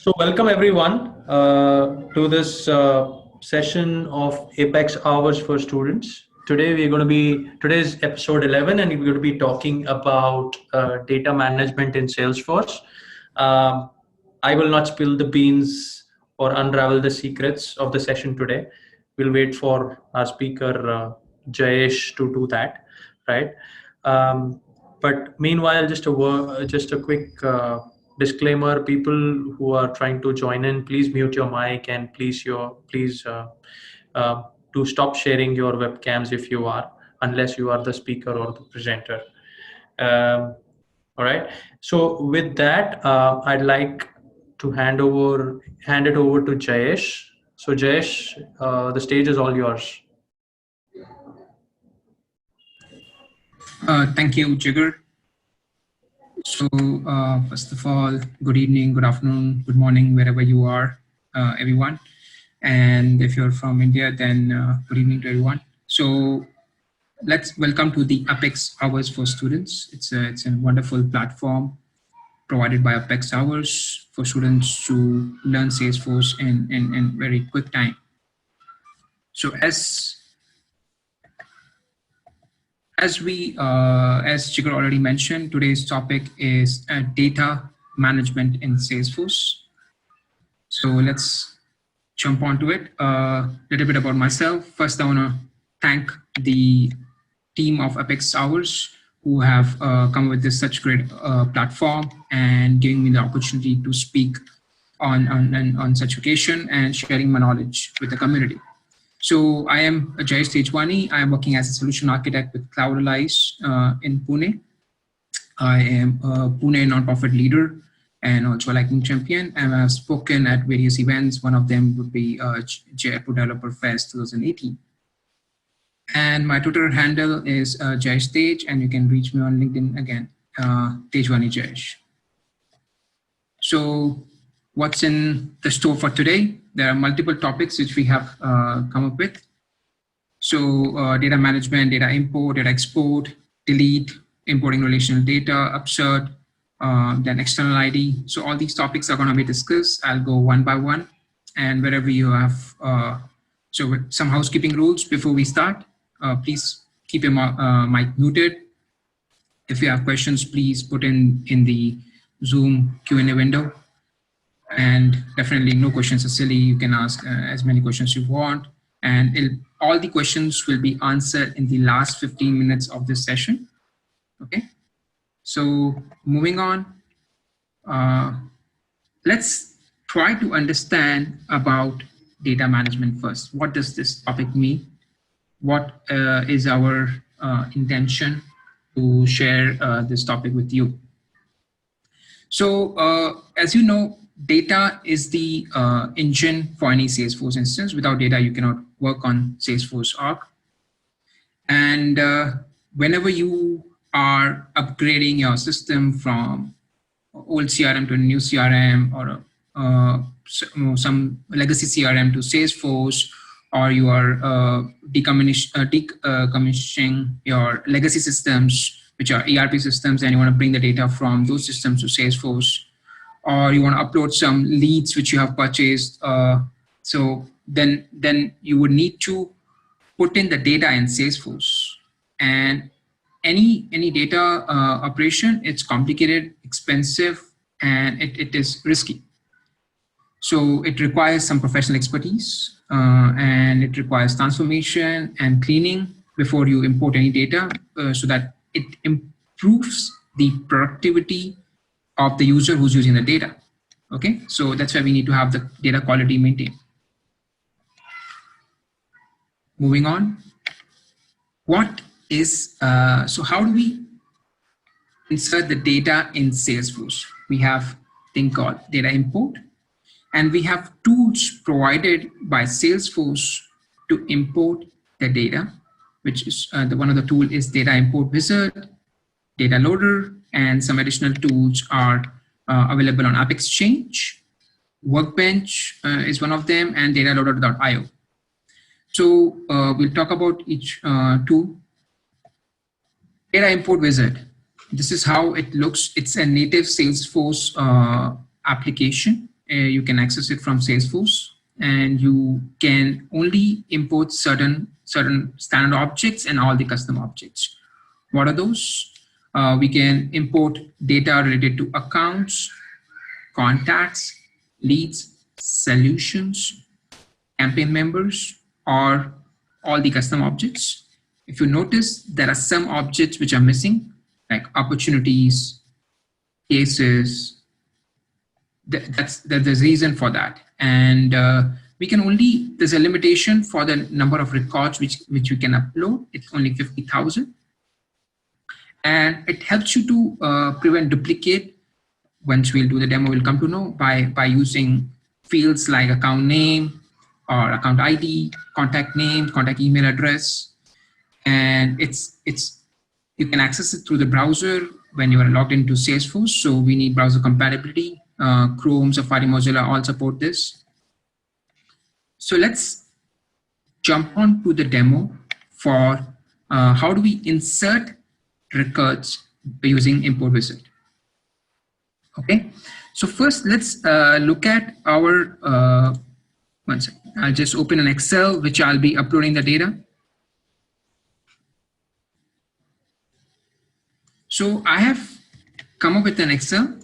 So welcome everyone to this session of Apex Hours for Students. Today's episode 11, and we're going to be talking about data management in Salesforce. Um, I will not spill the beans or unravel the secrets of the session today. We'll wait for our speaker Jayesh to do that, right? But meanwhile, just a quick disclaimer: people who are trying to join in, please mute your mic and please uh, do stop sharing your webcams if you are, unless you are the speaker or the presenter. Um, all right. So with that, I'd like to hand it over to Jayesh. So Jayesh, the stage is all yours. Thank you, Jigar. So first of all, good evening, good afternoon, good morning, wherever you are, everyone. And if you're from India, then good evening to everyone. So let's welcome to the Apex Hours for Students. It's a wonderful platform provided by Apex Hours for students to learn Salesforce in very quick time. So as Jigar already mentioned, today's topic is data management in Salesforce. So let's jump onto it. A little bit about myself. First, I want to thank the team of Apex Hours who have come with this such great platform and giving me the opportunity to speak on such occasion and sharing my knowledge with the community. So I am Jayesh Tejwani. I am working as a solution architect with Cloud Allies in Pune. I am a Pune nonprofit leader and also a lightning champion. And I've spoken at various events. One of them would be Jaipur Developer Fest 2018. And my Twitter handle is Jayesh Tej, and you can reach me on LinkedIn again, Tejwani Jayesh. So what's in the store for today? There are multiple topics which we have come up with. So data management, data import, data export, delete, importing relational data, upsert, then external ID. So all these topics are going to be discussed. I'll go one by one, and wherever you have, so with some housekeeping rules before we start, please keep your mic muted. If you have questions, please put in the Zoom Q&A window. And definitely no questions are silly. You can ask as many questions you want. And all the questions will be answered in the last 15 minutes of this session. Okay. So moving on, let's try to understand about data management first. What does this topic mean? What is our intention to share this topic with you? So as you know, data is the engine for any Salesforce instance. Without data, you cannot work on Salesforce org. And whenever you are upgrading your system from old CRM to a new CRM, or some legacy CRM to Salesforce, or you are decommissioning your legacy systems, which are ERP systems, and you want to bring the data from those systems to Salesforce, or you want to upload some leads which you have purchased. So then you would need to put in the data in Salesforce. And any data operation, it's complicated, expensive, and it is risky. So it requires some professional expertise, and it requires transformation and cleaning before you import any data, so that it improves the productivity of the user who's using the data. Okay, so that's why we need to have the data quality maintained. Moving on, what is so how do we insert the data in Salesforce? We have a thing called data import, and we have tools provided by Salesforce to import the data, which is one of the tool is Data Import Wizard, Dataloader, and some additional tools are available on AppExchange. Workbench is one of them, and dataloader.io. So we'll talk about each tool. Data Import Wizard. This is how it looks. It's a native Salesforce application. you can access it from Salesforce, and you can only import certain standard objects and all the custom objects. What are those? We can import data related to accounts, contacts, leads, solutions, campaign members, or all the custom objects. If you notice, there are some objects which are missing, like opportunities, cases. There's a reason for that. And we can only, there's a limitation for the number of records which you can upload. It's only 50,000. And it helps you to prevent duplicate. Once we'll do the demo, we'll come to know by using fields like account name or account ID, contact name, contact email address. And you can access it through the browser when you are logged into Salesforce. So we need browser compatibility. Chrome, Safari, Mozilla all support this. So let's jump on to the demo for how do we insert records using import wizard. Okay, so first let's look at our, one second. I'll just open an Excel which I'll be uploading the data. So I have come up with an Excel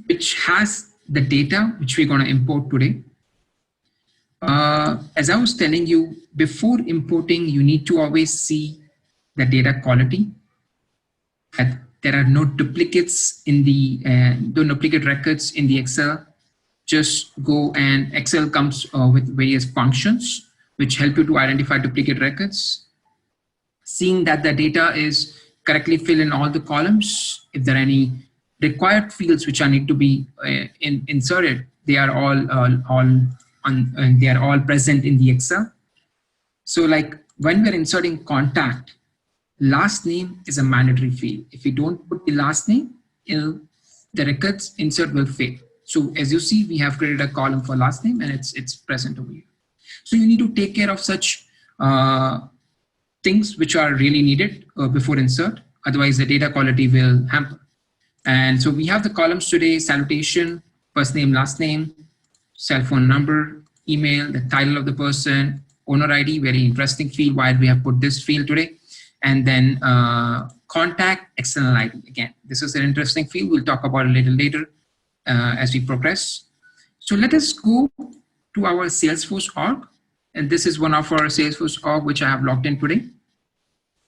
which has the data which we're going to import today. As I was telling you, before importing, you need to always see the data quality. That there are no duplicates in the no duplicate records in the Excel. Just go, and Excel comes with various functions which help you to identify duplicate records. Seeing that the data is correctly filled in all the columns. If there are any required fields which need to be inserted, they are all present in the Excel. So like when we're inserting contact, last name is a mandatory field. If you don't put the last name, the records insert will fail. So as you see, we have created a column for last name and it's present over here. So you need to take care of such things which are really needed before insert. Otherwise the data quality will hamper. And so we have the columns today: salutation, first name, last name, cell phone number, email, the title of the person, owner ID, very interesting field, why we have put this field today. And then contact, external ID. Again, this is an interesting field. We'll talk about it a little later as we progress. So let us go to our Salesforce org. And this is one of our Salesforce org, which I have logged in today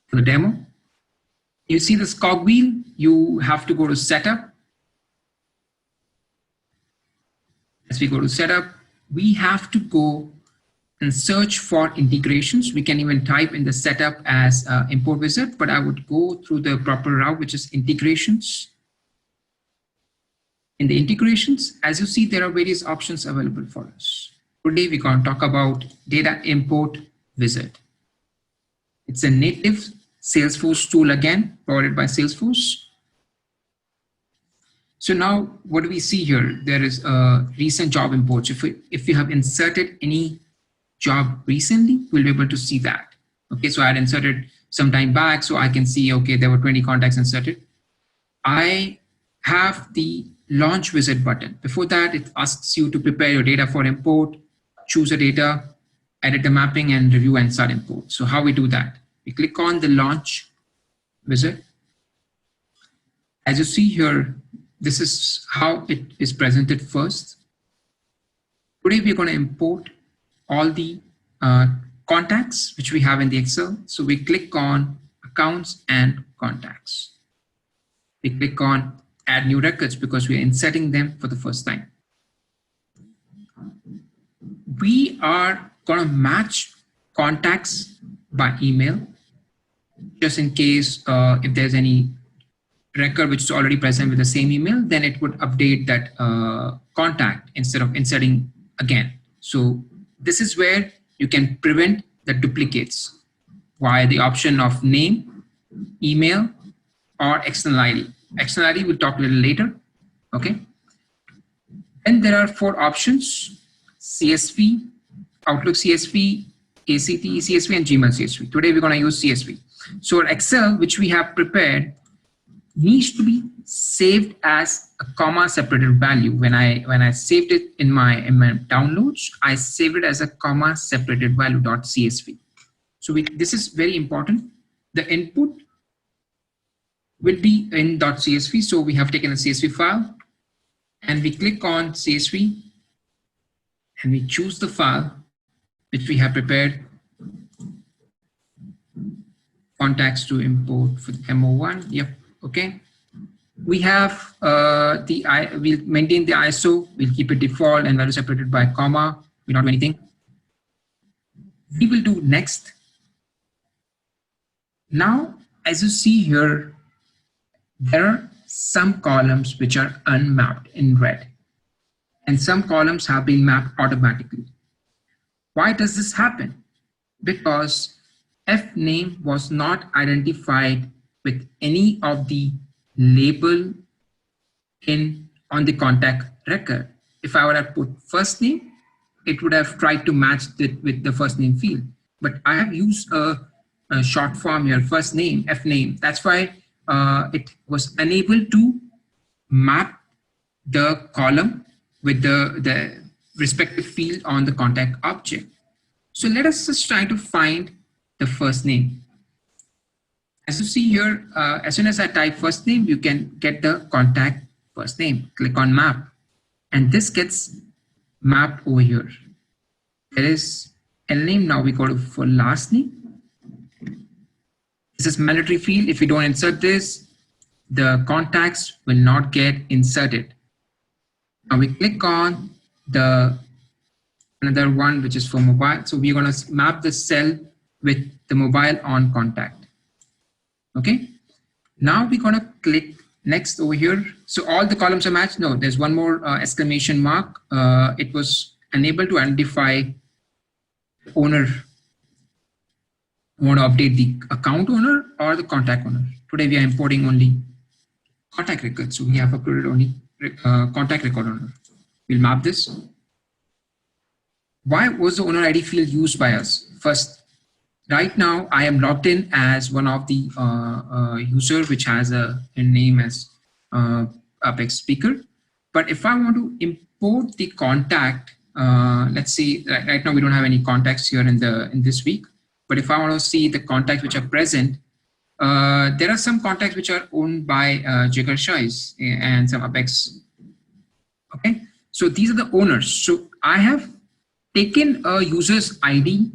for the demo. You see this cogwheel, you have to go to setup. As we go to setup, we have to go and search for integrations. We can even type in the setup as import wizard, but I would go through the proper route, which is integrations. In the integrations, as you see, there are various options available for us. Today, we're going to talk about data import wizard. It's a native Salesforce tool, again, provided by Salesforce. So now what do we see here? There is a recent job import. If you have inserted any job recently, we'll be able to see that. Okay, so I had inserted some time back, so I can see, okay, there were 20 contacts inserted. I have the launch wizard button. Before that, it asks you to prepare your data for import, choose a data, edit the mapping, and review and start import. So how we do that? We click on the launch wizard. As you see here, this is how it is presented first. Today, we're going to import all the contacts which we have in the Excel. So we click on accounts and contacts. We click on add new records because we are inserting them for the first time. We are going to match contacts by email, just in case if there's any record which is already present with the same email, then it would update that contact instead of inserting again. So this is where you can prevent the duplicates via the option of name, email, or external ID. External ID we'll talk a little later. Okay. And there are 4 options: CSV, Outlook CSV, ACT CSV, and Gmail CSV. Today we're going to use CSV. So our Excel, which we have prepared, needs to be saved as a comma separated value. When I saved it in my downloads, I saved it as a comma separated value .csv. So this is very important. The input will be in .csv. So we have taken a CSV file and we click on CSV and we choose the file which we have prepared, contacts to import for the MO1. Yep. Okay. We have we'll maintain the ISO. We'll keep it default and value separated by comma. We'll not do anything. We will do next. Now, as you see here, there are some columns which are unmapped in red, and some columns have been mapped automatically. Why does this happen? Because F name was not identified with any of the label on the contact record. If I would have put first name, it would have tried to match it with the first name field. But I have used a short form here, first name, F name. That's why it was unable to map the column with the respective field on the contact object. So let us just try to find the first name. As you see here, as soon as I type first name, you can get the contact first name. Click on map, and this gets mapped over here. There is L name. Now we go to for last name. This is mandatory field. If you don't insert this, the contacts will not get inserted. Now we click on the another one, which is for mobile. So we're going to map the cell with the mobile on contact. Okay. Now we're going to click next over here. So all the columns are matched. No, there's one more exclamation mark. It was unable to identify owner. We want to update the account owner or the contact owner. Today we are importing only contact record. So we have uploaded only contact record owner. We'll map this. Why was the owner ID field used by us? First, right now I am logged in as one of the user which has a name as Apex speaker. But if I want to import the contact, let's see, right now we don't have any contacts here in this week. But if I want to see the contacts which are present, there are some contacts which are owned by Jigar Shais and some Apex. Okay, so these are the owners. So I have taken a user's ID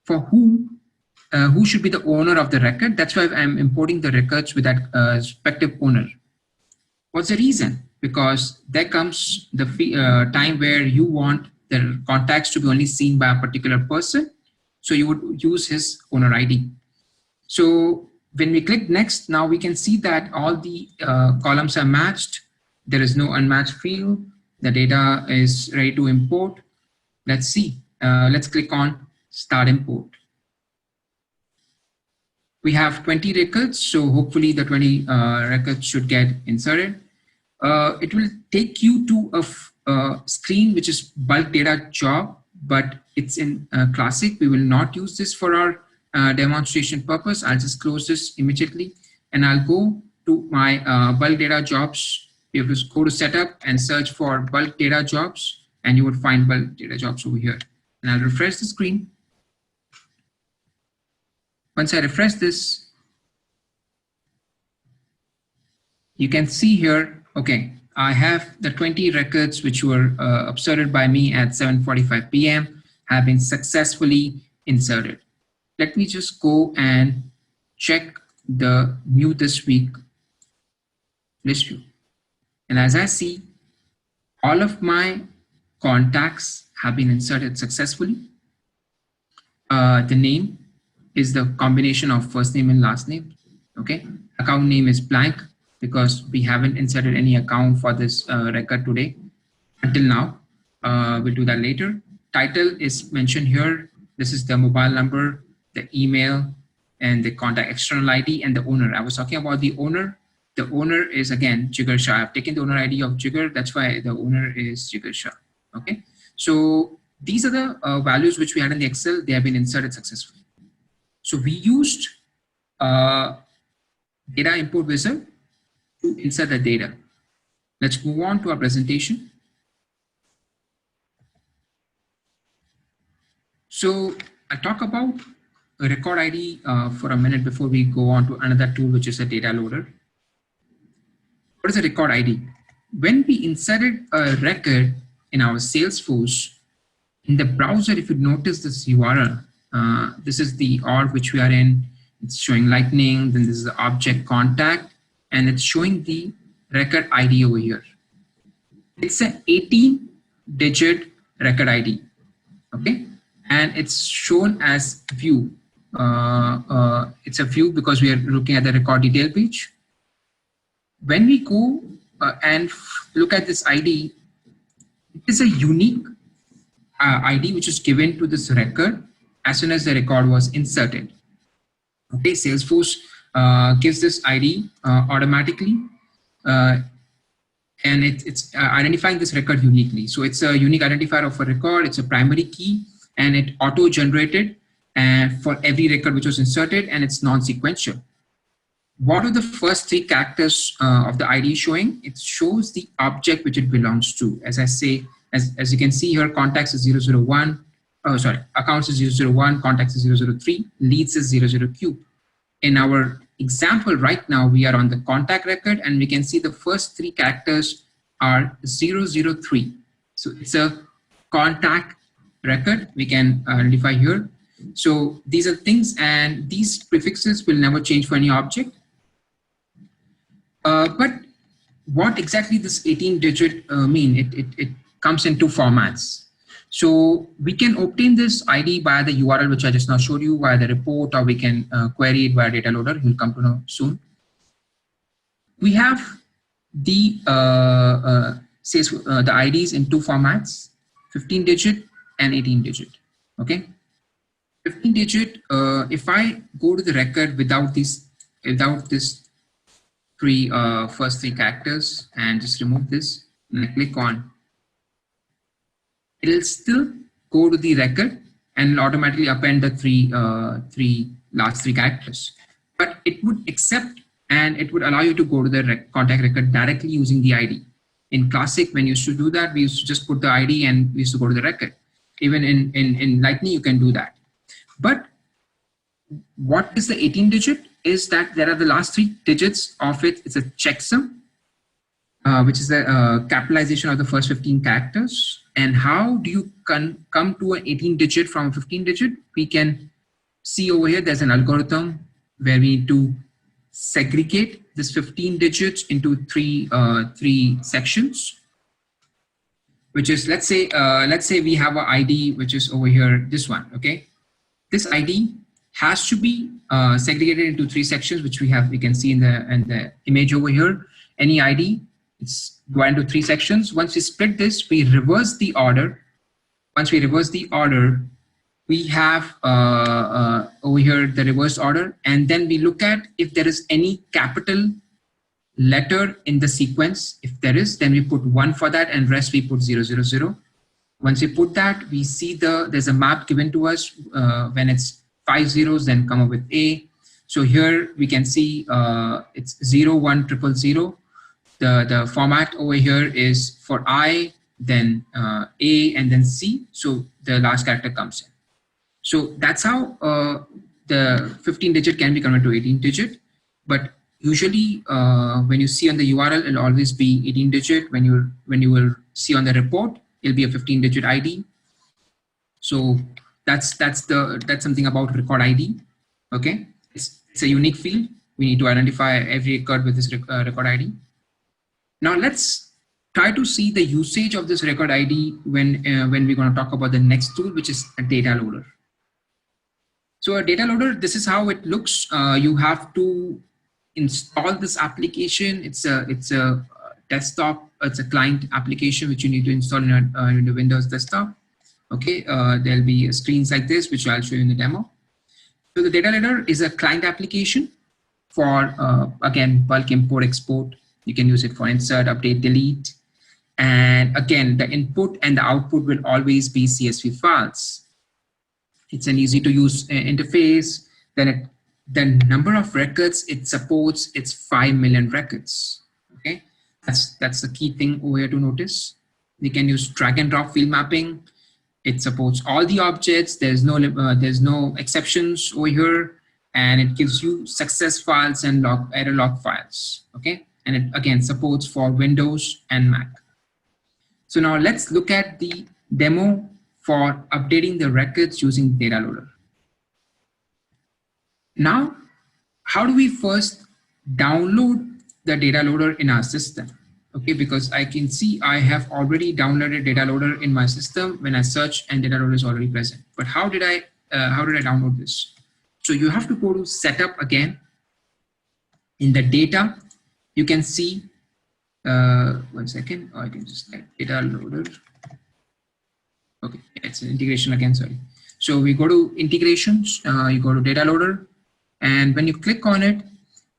for who should be the owner of the record. That's why I'm importing the records with that respective owner. What's the reason? Because there comes the time where you want the contacts to be only seen by a particular person. So you would use his owner ID. So when we click next, now we can see that all the columns are matched. There is no unmatched field. The data is ready to import. Let's see. Let's click on Start Import. We have 20 records, so hopefully the 20 records should get inserted. It will take you to a screen which is bulk data job, but it's in Classic. We will not use this for our demonstration purpose. I'll just close this immediately, and I'll go to my bulk data jobs. You have to go to setup and search for bulk data jobs, and you would find bulk data jobs over here. And I'll refresh the screen. Once I refresh this, you can see here, okay, I have the 20 records which were observed by me at 7:45 p.m. have been successfully inserted. Let me just go and check the new this week list view. And as I see, all of my contacts have been inserted successfully. The name is the combination of first name and last name. Okay, account name is blank because we haven't inserted any account for this record today until now. We'll do that later. Title is mentioned here. This is the mobile number, the email, and the contact external ID and the owner. I was talking about the owner. The owner is again Jigar Shah. I've taken the owner ID of Jigar. That's why the owner is Jigar Shah. Okay, so these are the values which we had in the Excel. They have been inserted successfully. So we used data import wizard to insert the data. Let's move on to our presentation. So I'll talk about a record ID for a minute before we go on to another tool, which is a data loader. What is a record ID? When we inserted a record in our Salesforce, in the browser, if you notice this URL, this is the org which we are in. It's showing lightning, then this is the object contact, and it's showing the record ID over here. It's an 18-digit record ID, okay? And it's shown as view. It's a view because we are looking at the record detail page. When we go and look at this ID, it is a unique ID which is given to this record as soon as the record was inserted. Okay, Salesforce gives this ID automatically, and it's identifying this record uniquely. So it's a unique identifier of a record. It's a primary key, and it auto-generated for every record which was inserted, and it's non-sequential. What are the first three characters of the ID showing? It shows the object which it belongs to. As I say, as you can see here, contacts is 001. Oh, sorry, accounts is 001, contacts is 003, leads is 00Q. In our example right now, we are on the contact record, and we can see the first three characters are 003. So it's a contact record we can identify here. So these are things, and these prefixes will never change for any object. But what exactly this 18-digit mean? It comes in two formats. So we can obtain this ID via the URL which I just now showed you, via the report, or we can query it via data loader. You'll come to know soon. We have the the IDs in two formats: 15-digit and 18-digit. Okay, 15-digit. If I go to the record without this first three characters and just remove this, and I click on, it'll still go to the record and automatically append the last three characters. But it would accept, and it would allow you to go to the contact record directly using the ID. In Classic, when you used to do that, we used to just put the ID and we used to go to the record. Even in Lightning, you can do that. But what is the 18-digit? Is that there are the last three digits of it. It's a checksum, which is the capitalization of the first 15 characters. And how do you come to an 18-digit from a 15-digit? We can see over here, there's an algorithm where we need to segregate this 15 digits into three sections, which is, let's say we have an ID, which is over here, this one, okay? This ID has to be segregated into three sections, which we can see in the image over here. Any ID, it's going into three sections. Once we split this, we reverse the order. Once we reverse the order, we have over here the reverse order, and then we look at if there is any capital letter in the sequence. If there is, then we put 1 for that, and rest we put 000. Once we put that, we see there's a map given to us. When it's 5 zeros, then come up with A. So here we can see it's 01000. The format over here is for I, then A, and then C. So the last character comes in. So that's how the 15-digit can be converted to 18-digit. But usually when you see on the URL, it'll always be 18-digit. When you will see on the report, it'll be a 15-digit ID. So that's something about record ID. Okay, it's a unique field. We need to identify every record with this record ID. Now let's try to see the usage of this record ID when we're going to talk about the next tool, which is a data loader. So a data loader, this is how it looks. You have to install this application. It's a desktop. It's a client application which you need to install in the Windows desktop. Okay, there'll be screens like this, which I'll show you in the demo. So the data loader is a client application for again, bulk import export. You can use it for insert, update, delete. And again, the input and the output will always be CSV files. It's an easy to use interface. Then the number of records it supports, it's 5 million records. That's the key thing over here to notice. We can use drag and drop field mapping. It supports all the objects. There's no exceptions over here, and it gives you success files and error log files. Okay, and it again supports for Windows and Mac. So now let's look at the demo for updating the records using Dataloader. Now, how do we first download the Dataloader in our system? Okay, because I can see I have already downloaded Dataloader in my system when I search, and Dataloader is already present. But how did I download this? So you have to go to Setup again. In the data, you can see. 1 second. I can just type Dataloader. Okay, it's an integration again. Sorry. So we go to integrations. You go to Dataloader, and when you click on it,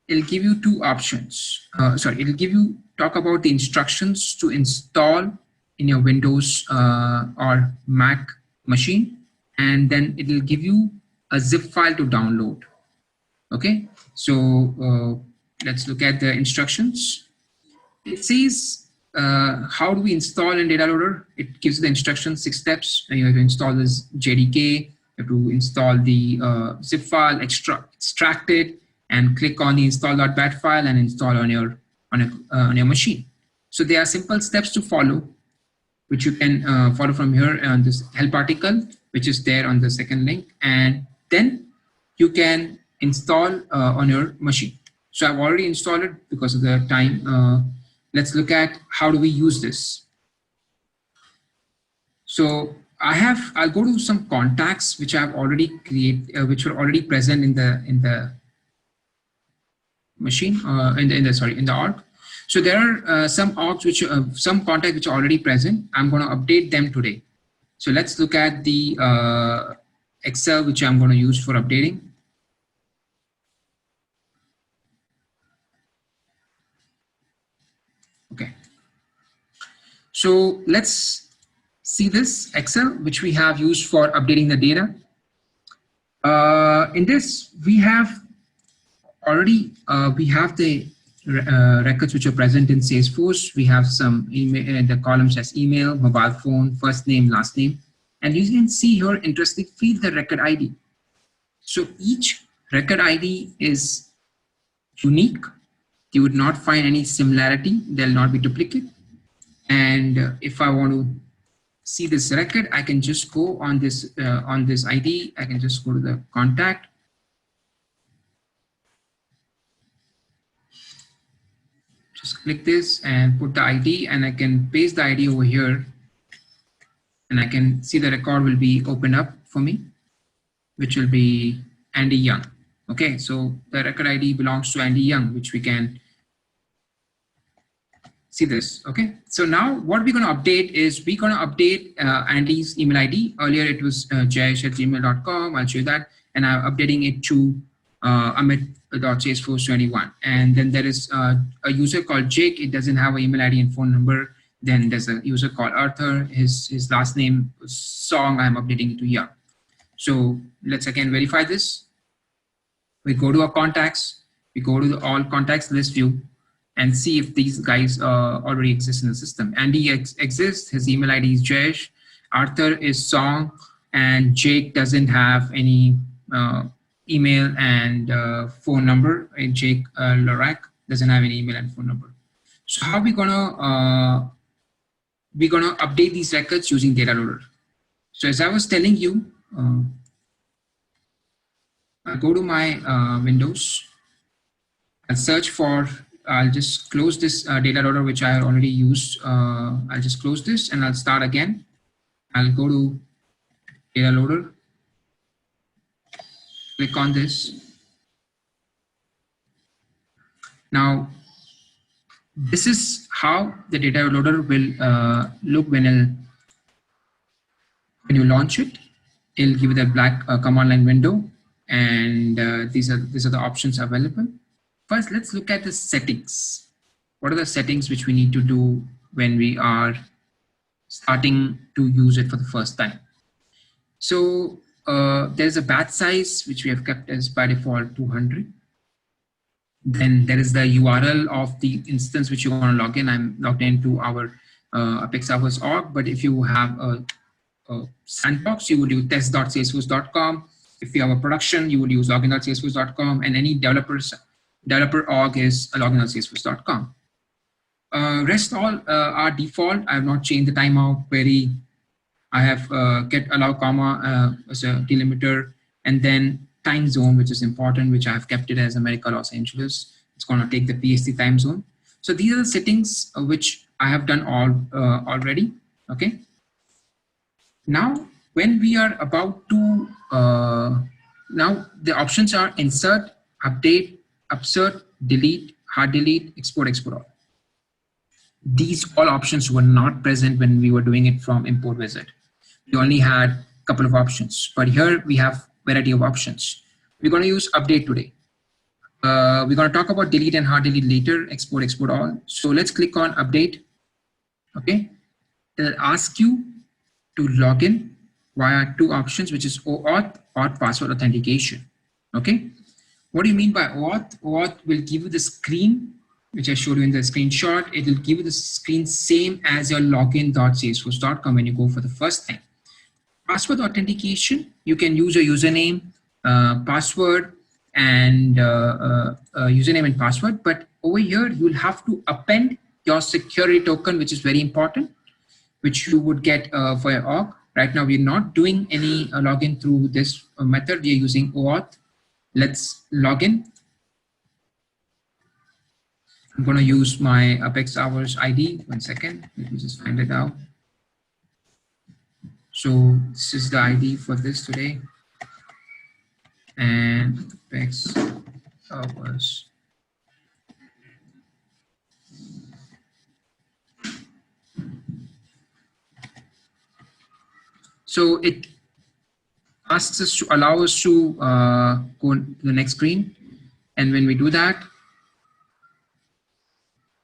it'll give you two options. It'll give you talk about the instructions to install in your Windows or Mac machine, and then it'll give you a zip file to download. Okay, so let's look at the instructions. It says how do we install in Dataloader? It gives the instructions, 6 steps. And you have to install this JDK. You have to install the zip file, extract it, and click on the install.bat file and install on your machine. So there are simple steps to follow, which you can follow from here on this help article, which is there on the second link, and then you can install on your machine. So I've already installed it because of the time. Let's look at how do we use this. So I'll go to some contacts which I've already created, which were already present in the machine, in the org. So there are some orgs some contacts which are already present. I'm going to update them today. So let's look at the Excel which I'm going to use for updating. Okay. So let's see this Excel which we have used for updating the data. In this we have already we have the records which are present in Salesforce. We have some email, the column says email, mobile phone, first name, last name, and you can see here interesting field the record ID. So each record ID is unique. You would not find any similarity. There'll not be duplicate. And if I want to see this record, I can just go on this ID. I can just go to the contact. Just click this and put the ID, and I can paste the ID over here, and I can see the record will be opened up for me, which will be Andy Young. Okay, so the record ID belongs to Andy Young, which we can see this. Okay, so now what we're going to update is we're going to update Andy's email ID. Earlier it was jayesh@gmail.com. I'll show you that, and I'm updating it to amit.salesforce21. And then there is a user called Jake. It doesn't have an email ID and phone number. Then there's a user called Arthur. His last name was Song. I'm updating it to Young. So let's again verify this. We go to our contacts. We go to the all contacts list view and see if these guys already exist in the system. Andy exists. His email ID is Jayesh. Arthur is Song, and Jake doesn't have any email and phone number. And Jake Lorak doesn't have any email and phone number. So how are we gonna update these records using Dataloader? So as I was telling you, I'll go to my Windows. I'll search for. I'll just close this Dataloader which I already used. I'll just close this and I'll start again. I'll go to Dataloader. Click on this. Now, this is how the Dataloader will look when you launch it. It'll give you that black command line window, and these are the options available. First, let's look at the settings. What are the settings which we need to do when we are starting to use it for the first time? So there's a batch size which we have kept as by default 200. Then there is the URL of the instance which you want to log in. I'm logged into our Apex Hours org, but if you have a sandbox, you would use test.salesforce.com. If you have a production, you would use login.salesforce.com, and any developer org is login.salesforce.com. Rest all are default. I have not changed the timeout query. I have get allow comma as a delimiter, and then time zone, which is important, which I have kept it as America, Los Angeles. It's going to take the PST time zone. So these are the settings which I have done all already. Okay. Now, when we are about to, now the options are insert, update, upsert, delete, hard delete, export, export all. These all options were not present when we were doing it from import wizard. We only had a couple of options, but here we have variety of options. We're going to use update today. We're going to talk about delete and hard delete later, export, export all. So let's click on update. Okay. It'll ask you to log in via two options, which is OAuth or password authentication. Okay. What do you mean by OAuth? OAuth will give you the screen, which I showed you in the screenshot. It will give you the screen same as your login.salesforce.com when you go for the first time. Password authentication, you can use your username, password, and username and password. But over here, you'll have to append your security token, which is very important, which you would get for your org. Right now, we're not doing any login through this method. We are using OAuth. Let's log in. I'm going to use my Apex Hours ID. 1 second. Let me just find it out. So this is the ID for this today. And Apex Hours. So it asks us to allow us to go to the next screen. And when we do that,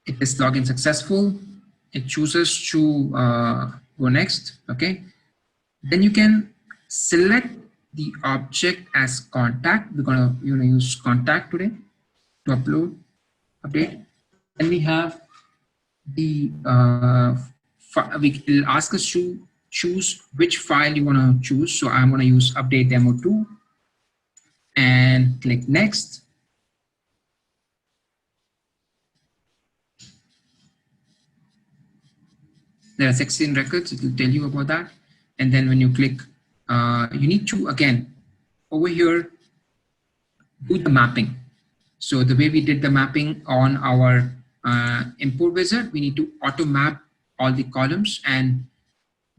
it is login successful. It chooses to go next. Okay. Then you can select the object as contact. We're gonna use contact today to update. And we have the will ask us to choose which file you want to choose. So I'm going to use update demo 2 and click next. There are 16 records. It will tell you about that. And then when you click, you need to, again, over here, do the mapping. So the way we did the mapping on our import wizard, we need to auto map all the columns. And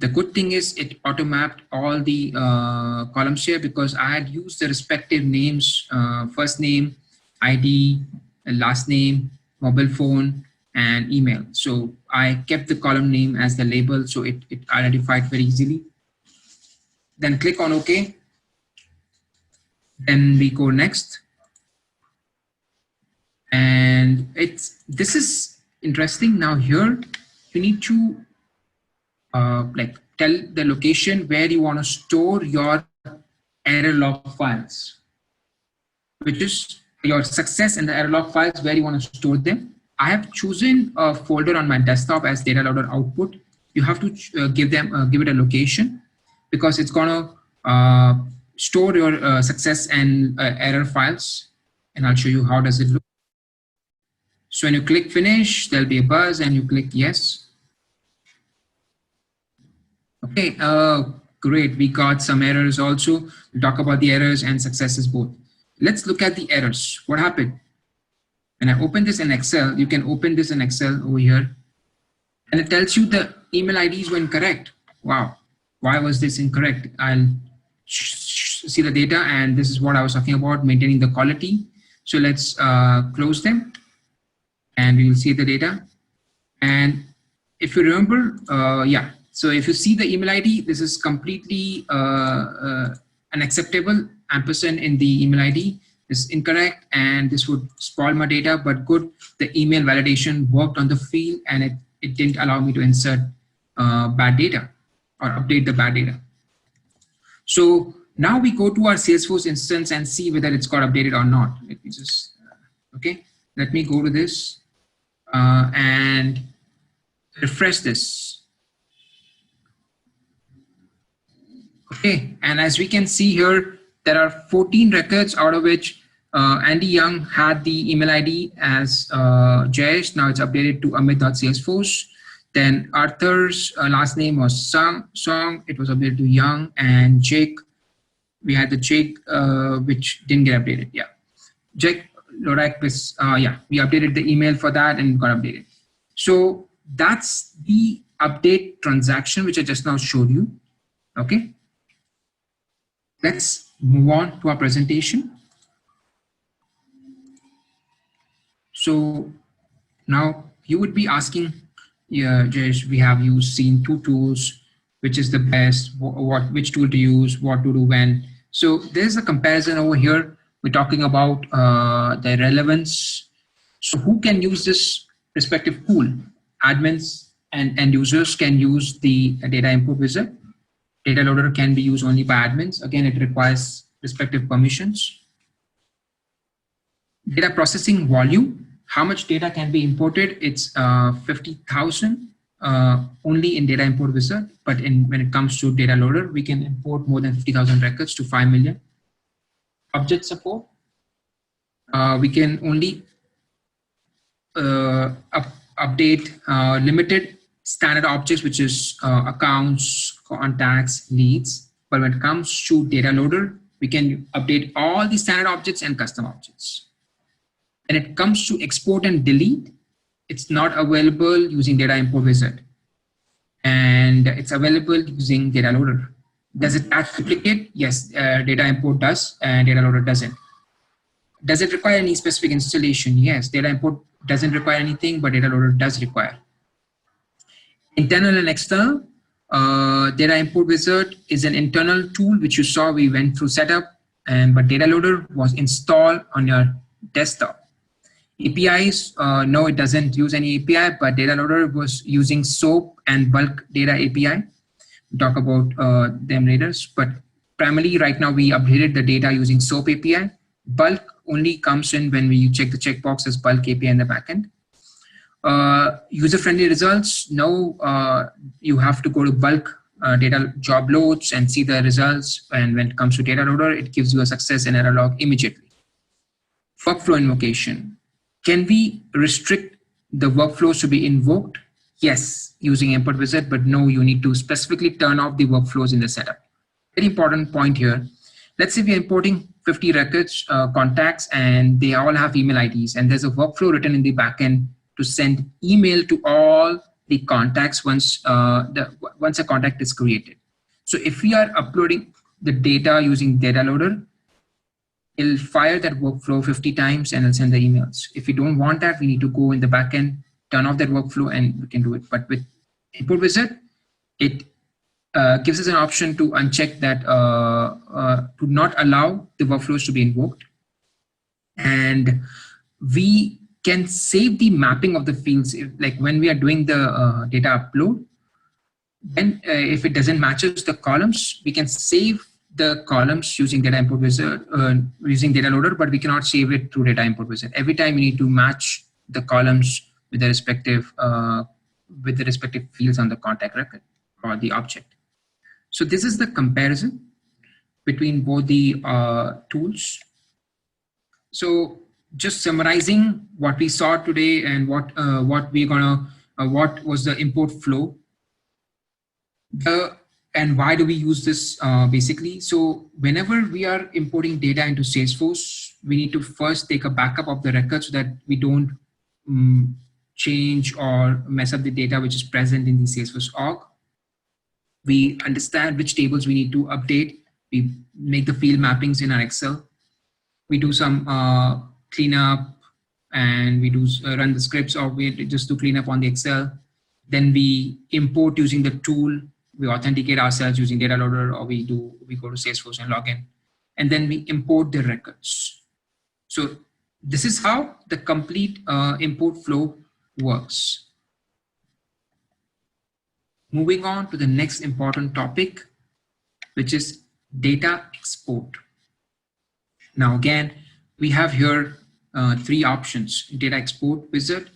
the good thing is it auto mapped all the columns here because I had used the respective names, first name, ID, last name, mobile phone, and email. So I kept the column name as the label, so it identified very easily. Then click on OK. Then we go next. And this is interesting. Now here, you need to like tell the location where you want to store your error log files, which is your success and the error log files, where you want to store them. I have chosen a folder on my desktop as Dataloader output. You have to give it a location because it's going to store your success and error files. And I'll show you how does it look. So when you click finish, there'll be a buzz and you click yes. Okay, great. We got some errors also. We'll talk about the errors and successes both. Let's look at the errors. What happened? When I open this in Excel, you can open this in Excel over here. And it tells you the email IDs were incorrect. Wow. Why was this incorrect? I'll see the data, and this is what I was talking about, maintaining the quality. So let's close them, and we will see the data. And if you remember, yeah. So if you see the email ID, this is completely unacceptable. Ampersand in the email ID is incorrect, and this would spoil my data, but good. The email validation worked on the field, and it didn't allow me to insert bad data or update the bad data. So now we go to our Salesforce instance and see whether it's got updated or not. Let me just, okay. let me go to this and refresh this. Okay, and as we can see here, there are 14 records, out of which Andy Young had the email ID as Jayesh. Now it's updated to amit.salesforce. Then Arthur's last name was Song. It was updated to Young. And Jake, we had the Jake which didn't get updated. Yeah, Jake Lorak was we updated the email for that and got updated. So that's the update transaction which I just now showed you. Okay. Let's move on to our presentation. So now you would be asking, yeah, Jayesh, we have seen two tools, which is the best, which tool to use, what to do when. So there's a comparison over here. We're talking about the relevance. So who can use this respective tool? Admins and end users can use the data import wizard. Data loader can be used only by admins. Again, it requires respective permissions. Data processing volume, how much data can be imported? It's 50,000 only in data import wizard, but when it comes to data loader, we can import more than 50,000 records to 5 million. Object support, we can only update limited standard objects, which is accounts, contacts, leads. But when it comes to data loader, we can update all the standard objects and custom objects. When it comes to export and delete, it's not available using data import wizard, and it's available using data loader. Does it add duplicate? Yes, data import does, and data loader doesn't. Does it require any specific installation? Yes, data import doesn't require anything, but data loader does require. Internal and external, data import wizard is an internal tool which you saw we went through setup, but data loader was installed on your desktop. APIs, no, it doesn't use any API, but data loader was using SOAP and bulk data API. We'll talk about them later, but primarily right now we updated the data using SOAP API. Bulk only comes in when we check the checkbox as bulk API in the backend. User-friendly results, no, you have to go to bulk data job loads and see the results. And when it comes to data loader, it gives you a success and error log immediately. Workflow invocation. Can we restrict the workflows to be invoked? Yes, using import wizard, but no, you need to specifically turn off the workflows in the setup. Very important point here. Let's say we're importing 50 records, contacts, and they all have email IDs, and there's a workflow written in the backend to send email to all the contacts once a contact is created. So if we are uploading the data using data loader, it'll fire that workflow 50 times and it'll send the emails. If we don't want that, we need to go in the backend, turn off that workflow, and we can do it. But with import wizard, it gives us an option to uncheck that, to not allow the workflows to be invoked. And we can save the mapping of the fields. Like when we are doing the data upload, then if it doesn't matches the columns, we can save the columns using data import wizard, using data loader, but we cannot save it through data import wizard. Every time we need to match the columns with the respective fields on the contact record or the object. So this is the comparison between both the tools. So just summarizing what we saw today and what was the import flow, and why do we use this basically. So whenever we are importing data into Salesforce, we need to first take a backup of the record so that we don't change or mess up the data which is present in the Salesforce org. We understand which tables we need to update. We make the field mappings in our Excel. We do some cleanup, and we do run the scripts, or we just do cleanup on the Excel. Then we import using the tool. We authenticate ourselves using data loader, or we go to Salesforce and log in, and then we import the records. So this is how the complete import flow works. Moving on to the next important topic, which is data export. Now again, we have here three options: data export wizard,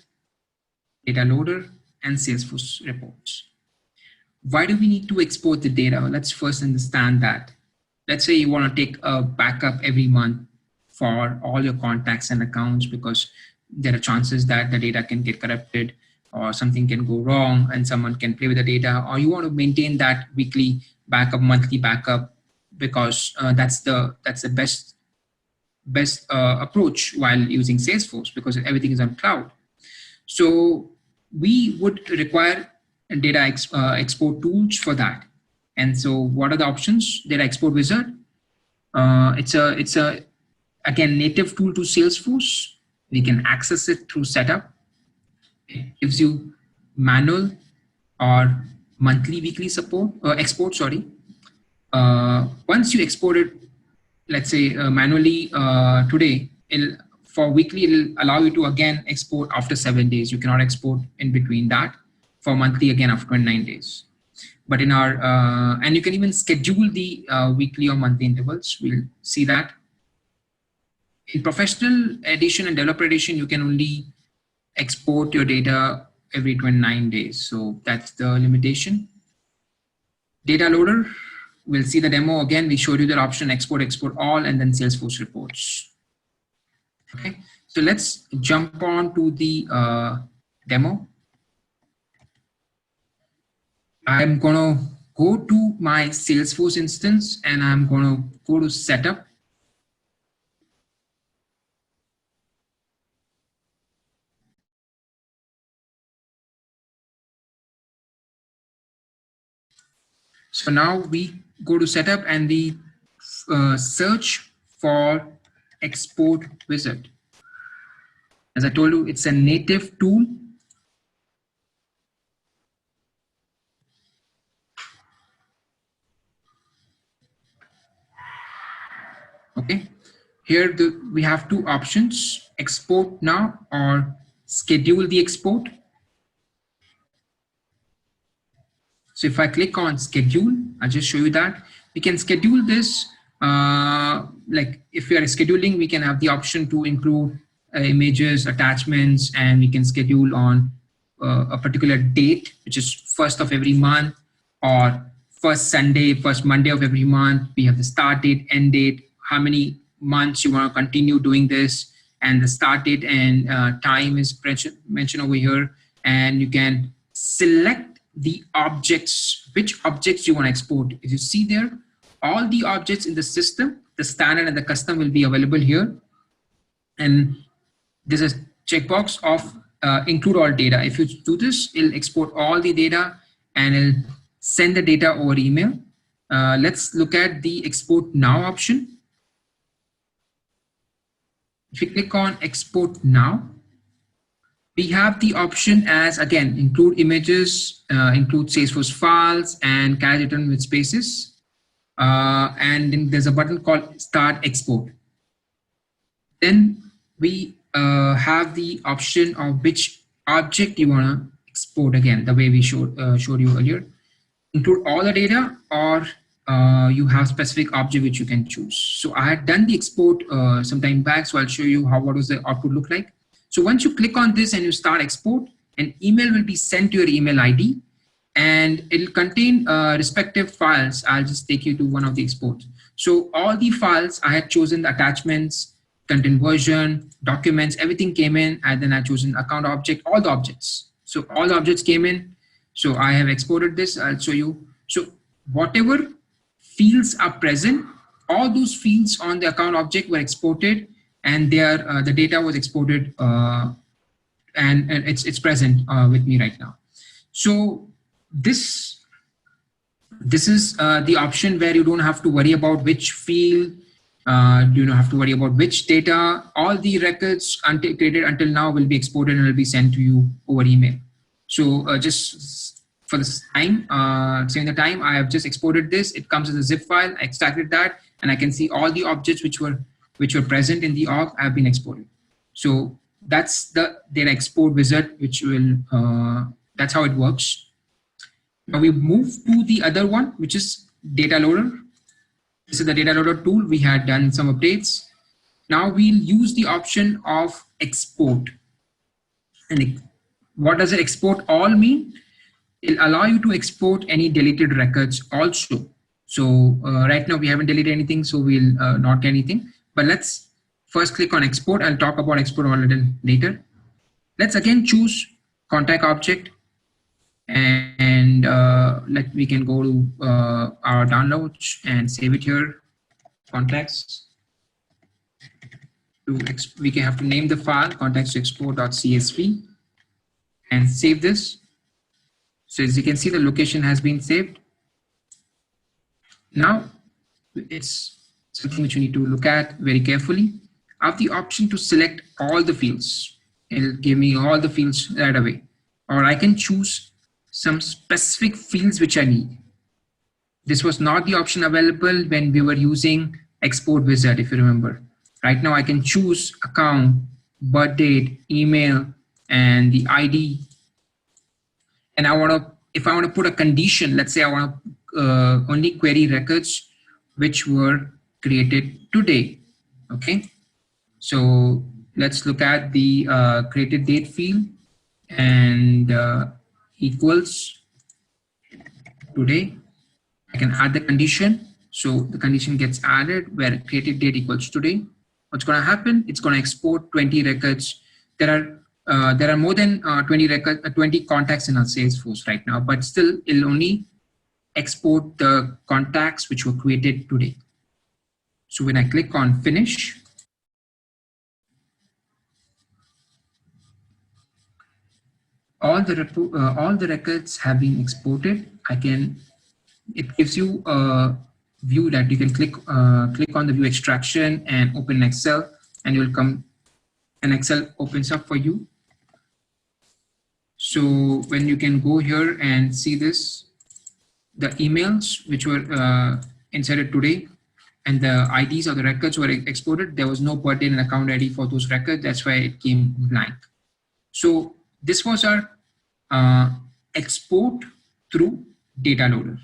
data loader, and Salesforce reports. Why do we need to export the data? Let's first understand that. Let's say you want to take a backup every month for all your contacts and accounts, because there are chances that the data can get corrupted or something can go wrong and someone can play with the data, or you want to maintain that weekly backup, monthly backup, because that's the best approach while using Salesforce, because everything is on cloud. So we would require data export tools for that. And so what are the options? Data export wizard. It's a again native tool to Salesforce. We can access it through setup. It gives you manual or monthly, weekly support export. Sorry. Once you export it, let's say manually today, for weekly, it'll allow you to again export after 7 days. You cannot export in between that. For monthly, again after 29 days. But in our, and you can even schedule the weekly or monthly intervals. We'll see that. In professional edition and developer edition, you can only export your data every 29 days. So that's the limitation. Data loader, we'll see the demo again. We showed you that option, export all, and then Salesforce reports. Okay, so let's jump on to the demo. I'm going to go to my Salesforce instance and I'm going to go to setup. So now we go to setup and we search for export wizard. As I told you, it's a native tool. Okay, here we have two options: export now or schedule the export. So if I click on schedule, I'll just show you that we can schedule this. Like if we are scheduling, we can have the option to include images, attachments, and we can schedule on a particular date, which is 1st of every month, or first Sunday, first Monday of every month. We have the start date, end date, how many months you want to continue doing this, and the start date and time is mentioned over here. And you can select the objects, which objects you want to export. If you see there, all the objects in the system, the standard and the custom will be available here. And there's a checkbox of include all data. If you do this, it'll export all the data and it'll send the data over email. Let's look at the export now option. If you click on export now, we have the option as, again, include images, include Salesforce files, and carry return with spaces. And then there's a button called start export. Then we have the option of which object you want to export, again, the way we showed you earlier. Include all the data, or you have specific object which you can choose. So I had done the export some time back, so I'll show you what does the output look like. So once you click on this and you start export, an email will be sent to your email ID, and it'll contain respective files. I'll just take you to one of the exports. So all the files, I had chosen the attachments, content version, documents, everything came in, and then I chosen account object, all the objects. So all the objects came in. So I have exported this. I'll show you. So whatever fields are present, all those fields on the account object were exported, and the data was exported, and it's present with me right now. So this is the option where you don't have to worry about which field, you don't have to worry about which data. All the records created until now will be exported and will be sent to you over email. So just for this time, saving the time, I have just exported this. It comes as a zip file. I extracted that, and I can see all the objects which were present in the org have been exported. So that's the data export wizard, which will that's how it works. Now we move to the other one, which is data loader. This is the data loader tool. We had done some updates. Now we'll use the option of export. And what does it export all mean? It'll allow you to export any deleted records also. So right now we haven't deleted anything, so we'll not get anything. But let's first click on export. I'll talk about export a little later. Let's again choose contact object, and we can go to our downloads and save it here. Contacts. We can have to name the file contacts export.csv and save this. So as you can see, the location has been saved. Now it's something which you need to look at very carefully. I have the option to select all the fields. It'll give me all the fields right away. Or I can choose some specific fields which I need. This was not the option available when we were using export wizard, if you remember. Right now I can choose account, birth date, email, and the ID. And if I want to put a condition, let's say I want to only query records which were created today. Okay. So let's look at the created date field, and equals today. I can add the condition. So the condition gets added where created date equals today. What's going to happen? It's going to export 20 records. There are more than 20 contacts in our Salesforce right now, but still it'll only export the contacts which were created today. So when I click on finish, all the records have been exported. It gives you a view that you can click on the view extraction and open Excel, and you'll come, and Excel opens up for you. So when you can go here and see this, the emails which were inserted today and the IDs of the records were exported. There was no birth date and account ID for those records. That's why it came blank. So this was our export through Dataloader.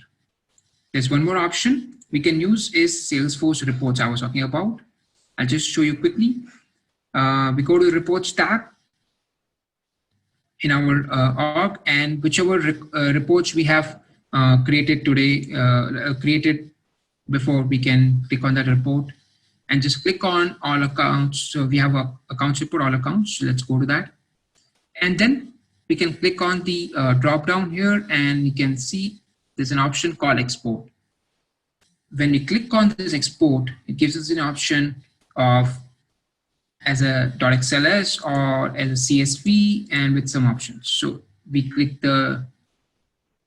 There's one more option we can use is Salesforce reports I was talking about. I'll just show you quickly. We go to the reports tab in our org, and whichever reports we have created today, created before, we can click on that report and just click on all accounts. So we have a accounts report, all accounts. So let's go to that. And then we can click on the drop down here, and you can see there's an option called export. When we click on this export, it gives us an option of as a .xls or as a CSV, and with some options. So we click the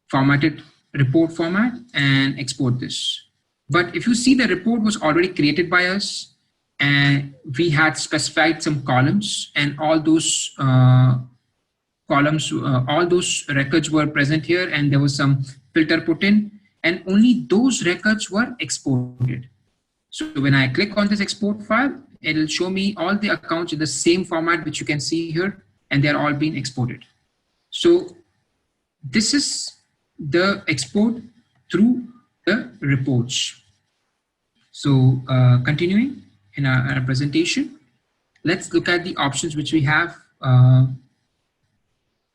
formatted report format and export this. But if you see, the report was already created by us, and we had specified some columns, and all those columns, all those records were present here, and there was some filter put in, and only those records were exported. So when I click on this export file, it'll show me all the accounts in the same format which you can see here, and they're all being exported. So this is the export through the reports. So continuing in our presentation, let's look at the options which we have.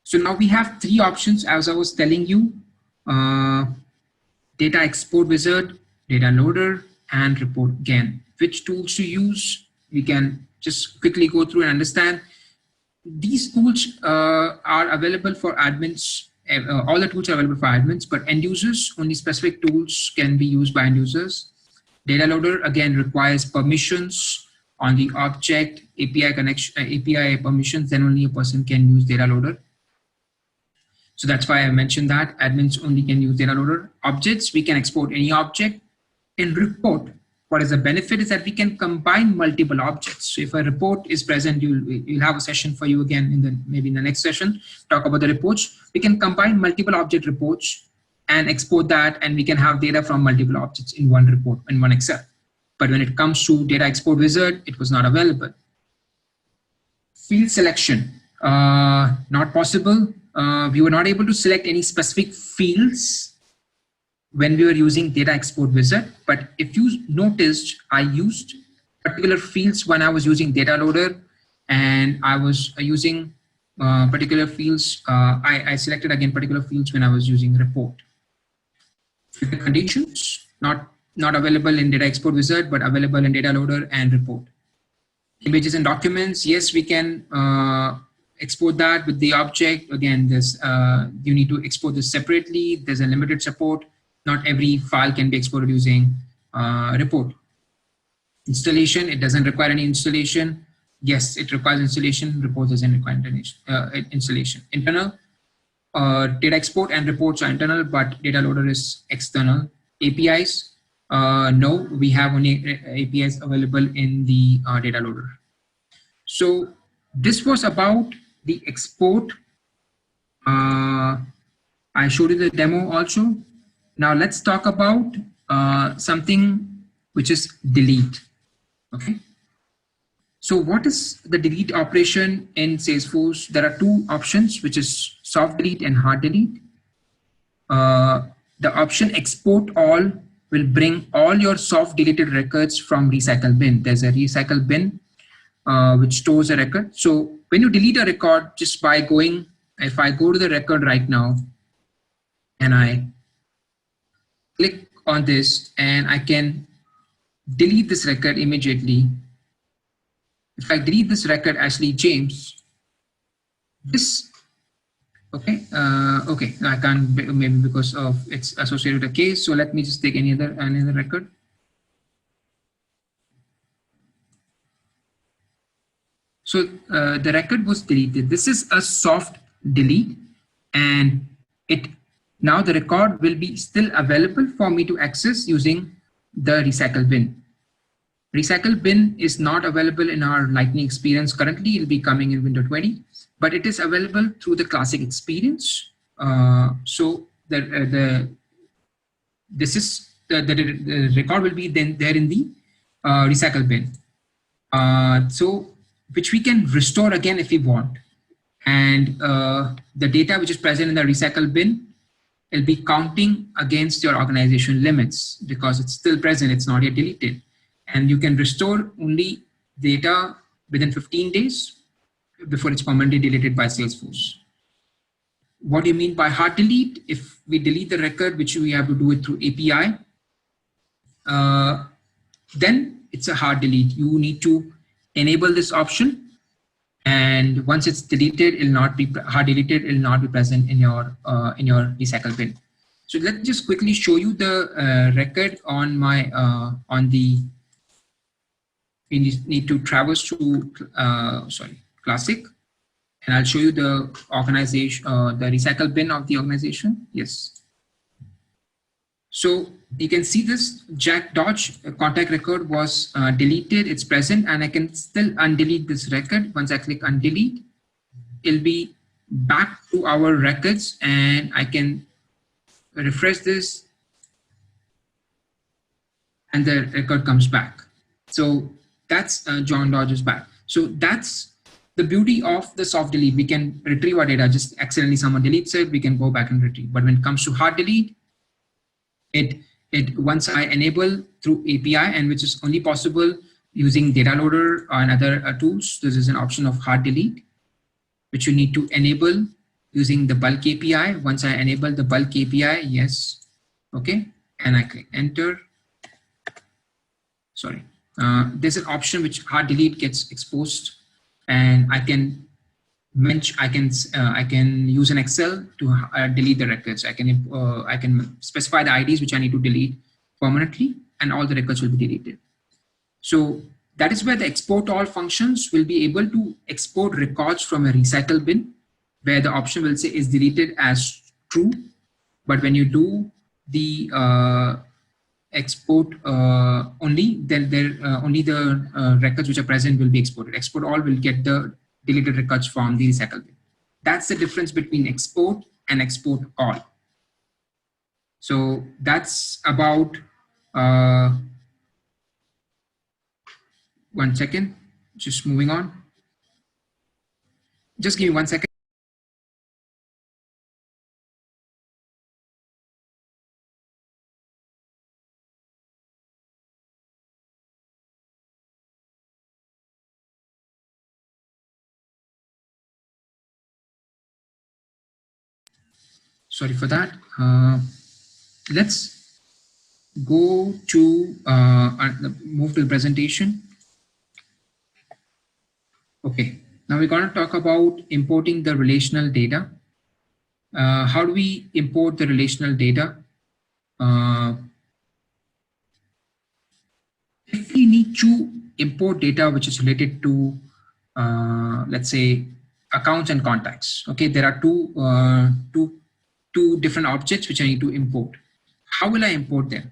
So now we have three options, as I was telling you: data export wizard, data loader, and report again. Which tools to use? We can just quickly go through and understand. These tools are available for admins. All the tools are available for admins, but end users, only specific tools can be used by end users. Data loader again requires permissions on the object, API connection, API permissions, then only a person can use data loader. So that's why I mentioned that admins only can use data loader. Objects, we can export any object. In report, what is the benefit is that we can combine multiple objects. So if a report is present, you'll have a session for you again in maybe in the next session, talk about the reports. We can combine multiple object reports and export that, and we can have data from multiple objects in one report, in one Excel. But when it comes to data export wizard, it was not available. Field selection, not possible. We were not able to select any specific fields when we were using data export wizard. But if you noticed, I used particular fields when I was using Dataloader, and I was using particular fields. I selected again particular fields when I was using report. With the conditions, not available in Data Export Wizard, but available in Dataloader and report. Images and documents, yes, we can export that with the object. Again, this you need to export this separately. There's a limited support. Not every file can be exported using report. Installation, it doesn't require any installation. Yes, it requires installation. Report doesn't require installation. Internal, data export and reports are internal, but data loader is external. APIs, no, we have only APIs available in the data loader. So this was about the export. I showed you the demo also. Now let's talk about something which is delete. Okay. So what is the delete operation in Salesforce? There are two options, which is soft delete and hard delete. The option export all will bring all your soft deleted records from recycle bin. There's a recycle bin which stores a record. So when you delete a record, just by going, if I go to the record right now and I click on this, and I can delete this record immediately. If I delete this record, Ashley James, this, okay, okay, I can't, maybe because of it's associated with a case. So let me just take another record. So the record was deleted. This is a soft delete, and it now the record will be still available for me to access using the recycle bin. Recycle bin is not available in our Lightning experience currently. It will be coming in Windows 20, but it is available through the classic experience. So the record will be then there in the recycle bin. So which we can restore again if we want. And the data which is present in the recycle bin will be counting against your organization limits because it's still present, it's not yet deleted. And you can restore only data within 15 days before it's permanently deleted by Salesforce. What do you mean by hard delete? If we delete the record, which we have to do it through API, then it's a hard delete. You need to enable this option, and once it's deleted, it will not be hard deleted. It will not be present in your recycle bin. So let's just quickly show you the record on my on the. We need to traverse to classic, and I'll show you the organization, the recycle bin of the organization. Yes. So you can see this Jack Dodge contact record was deleted. It's present, and I can still undelete this record. Once I click undelete, it'll be back to our records, and I can refresh this, and the record comes back. So that's John Dodge is back. So that's the beauty of the soft delete. We can retrieve our data. Just accidentally someone deletes it, we can go back and retrieve. But when it comes to hard delete, it once I enable through API, and which is only possible using Dataloader and other tools, this is an option of hard delete, which you need to enable using the bulk API. Once I enable the bulk API, yes, okay, and I click enter. Sorry, there's an option which hard delete gets exposed, and I can I can use an Excel to delete the records. I can specify the IDs which I need to delete permanently, and all the records will be deleted. So that is where the export all functions will be able to export records from a recycle bin, where the option will say is deleted as true. But when you do the export only, then only the records which are present will be exported. Export all will get the deleted records from the recycle bin. That's the difference between export and export all. So that's about 1 second, just moving on. Just give me 1 second. Sorry for that. Let's go to move to the presentation. Okay, now we're going to talk about importing the relational data. How do we import the relational data? If we need to import data which is related to, let's say, accounts and contacts. Okay, there are two different objects which I need to import. How will I import them?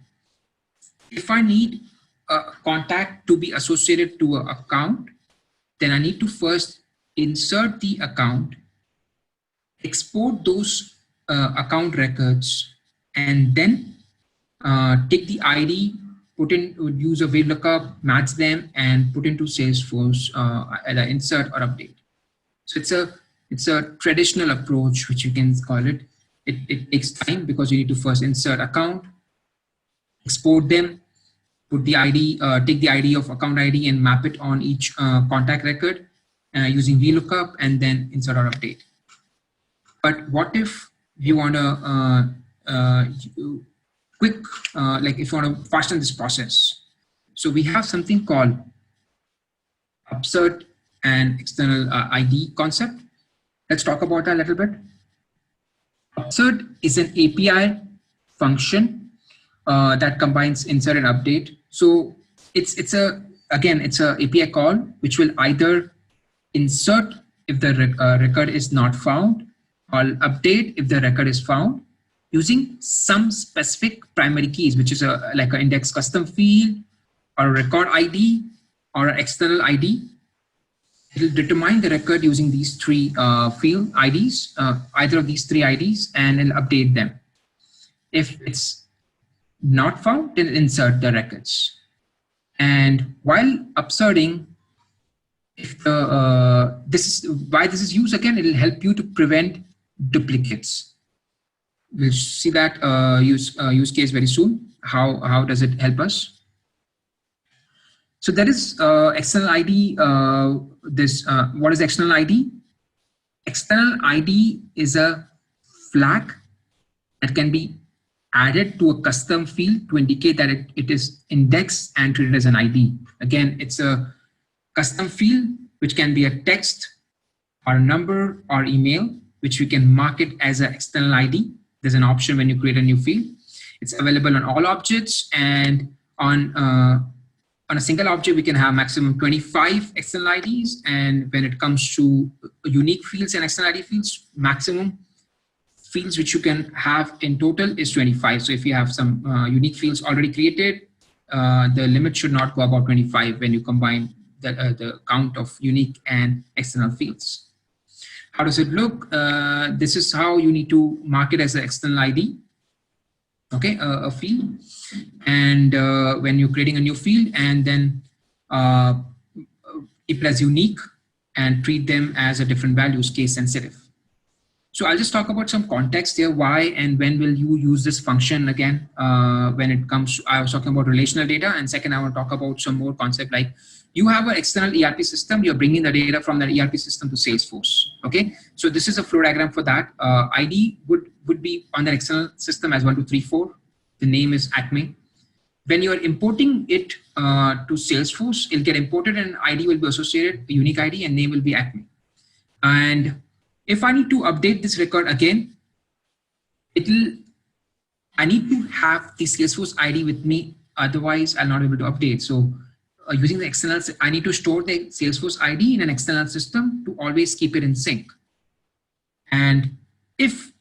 If I need a contact to be associated to an account, then I need to first insert the account, export those account records, and then take the ID, put in, use a VLOOKUP, match them, and put into Salesforce either insert or update. So it's a traditional approach, which you can call it. It takes time because you need to first insert account, export them, put the ID, take the ID of account ID and map it on each contact record using VLOOKUP, and then insert or update. But what if you want to like if you want to fasten this process? So we have something called upsert and external ID concept. Let's talk about that a little bit. Upsert is an API function that combines insert and update. So it's a API call which will either insert if the record is not found, or update if the record is found, using some specific primary keys, which is like an index custom field, or a record ID, or an external ID. It will determine the record using these three field IDs, either of these three IDs, and it'll update them. If it's not found, then insert the records. And while upserting, if the why this is used again, it'll help you to prevent duplicates. We'll see that use case very soon. How does it help us? So that is external ID. What is external ID? External ID is a flag that can be added to a custom field to indicate that it is indexed and treated as an ID. Again, it's a custom field which can be a text or a number or email, which we can mark it as an external ID. There's an option when you create a new field. It's available on all objects, and on a single object, we can have maximum 25 external IDs. And when it comes to unique fields and external ID fields, maximum fields which you can have in total is 25. So if you have some unique fields already created, the limit should not go above 25 when you combine the count of unique and external fields. How does it look? This is how you need to mark it as an external ID. Okay, a field. And when you're creating a new field, and then keep it as unique and treat them as a different values, case sensitive. So I'll just talk about some context here. Why and when will you use this function again? When it comes to, I was talking about relational data, and second, I want to talk about some more concept like you have an external ERP system, you're bringing the data from the ERP system to Salesforce. Okay, so this is a flow diagram for that. ID would be on the external system as 1, 2, 3, 4. The name is Acme. When you are importing it to Salesforce, it'll get imported and ID will be associated, a unique ID, and name will be Acme. And if I need to update this record again, I need to have the Salesforce ID with me, otherwise I'll not be able to update. So using the external, I need to store the Salesforce ID in an external system to always keep it in sync. And if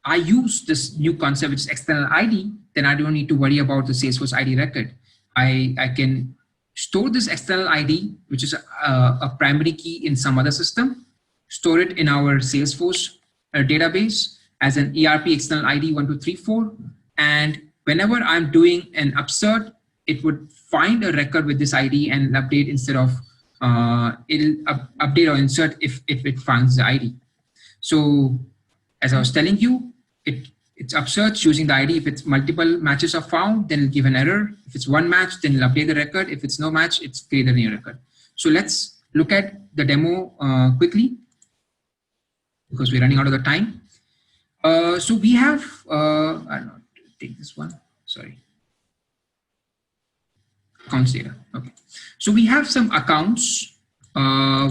I use this new concept, which is external ID, then I don't need to worry about the Salesforce ID record. I can store this external ID, which is a primary key in some other system, store it in our Salesforce database as an ERP external ID 1, 2, 3, 4. And whenever I'm doing an upsert, it would find a record with this ID and update instead of it'll update or insert if it finds the ID. So as I was telling you, it's upsearch using the ID. If it's multiple matches are found, then it'll give an error. If it's one match, then it'll update the record. If it's no match, it's create a new record. So let's look at the demo quickly because we're running out of the time. So we have, I don't know, take this one, sorry. Accounts data. Okay. So we have some accounts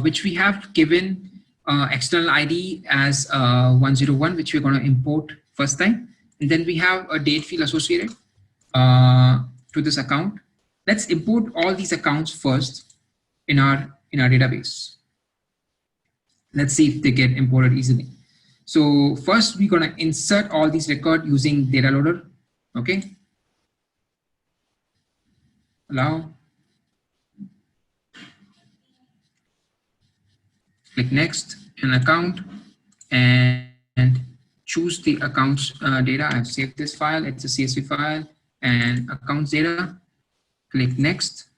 which we have given external ID as 101, which we're going to import first time. And then we have a date field associated to this account. Let's import all these accounts first in our database. Let's see if they get imported easily. So first we're going to insert all these records using Dataloader. Okay. Allow. Click next, an account, and choose the accounts data. I've saved this file. It's a CSV file and accounts data. Click next.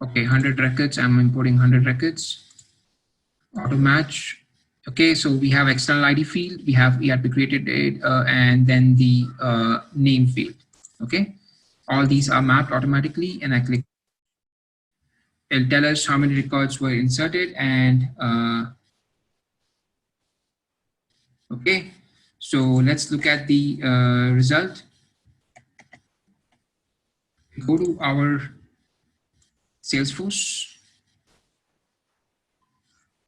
Okay, 100 records. I'm importing 100 records. Auto match. Okay, so we have external ID field, we have ERP created date, and then the name field. Okay, all these are mapped automatically, and I click. It'll tell us how many records were inserted, and okay, so let's look at the result. Go to our Salesforce.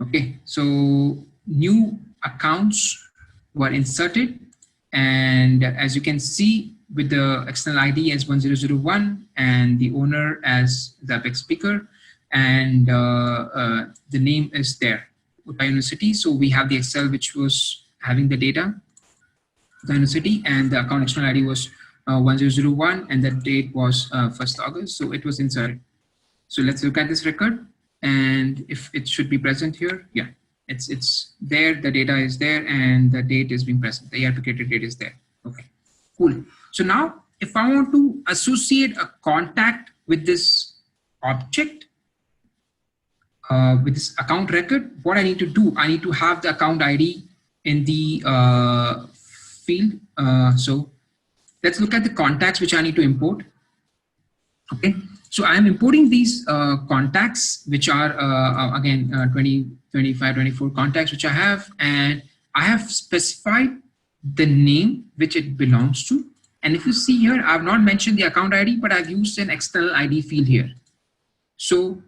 Okay, so new accounts were inserted, and as you can see, with the external ID as 1001 and the owner as the Apex speaker, and the name is there, Utah University. So we have the Excel which was having the data, Utah University, and the account external ID was 1001, and the date was 1st August. So it was inserted. So let's look at this record, and if it should be present here, yeah, it's there. The data is there, and the date is being present. The ERP created date is there. Okay, cool. So now, if I want to associate a contact with this object, with this account record, what I need to do, I need to have the account ID in the field. So let's look at the contacts which I need to import. Okay, so I'm importing these contacts, which are again 20, 25, 24 contacts which I have, and I have specified the name which it belongs to. And if you see here, I've not mentioned the account ID, but I've used an external ID field here. So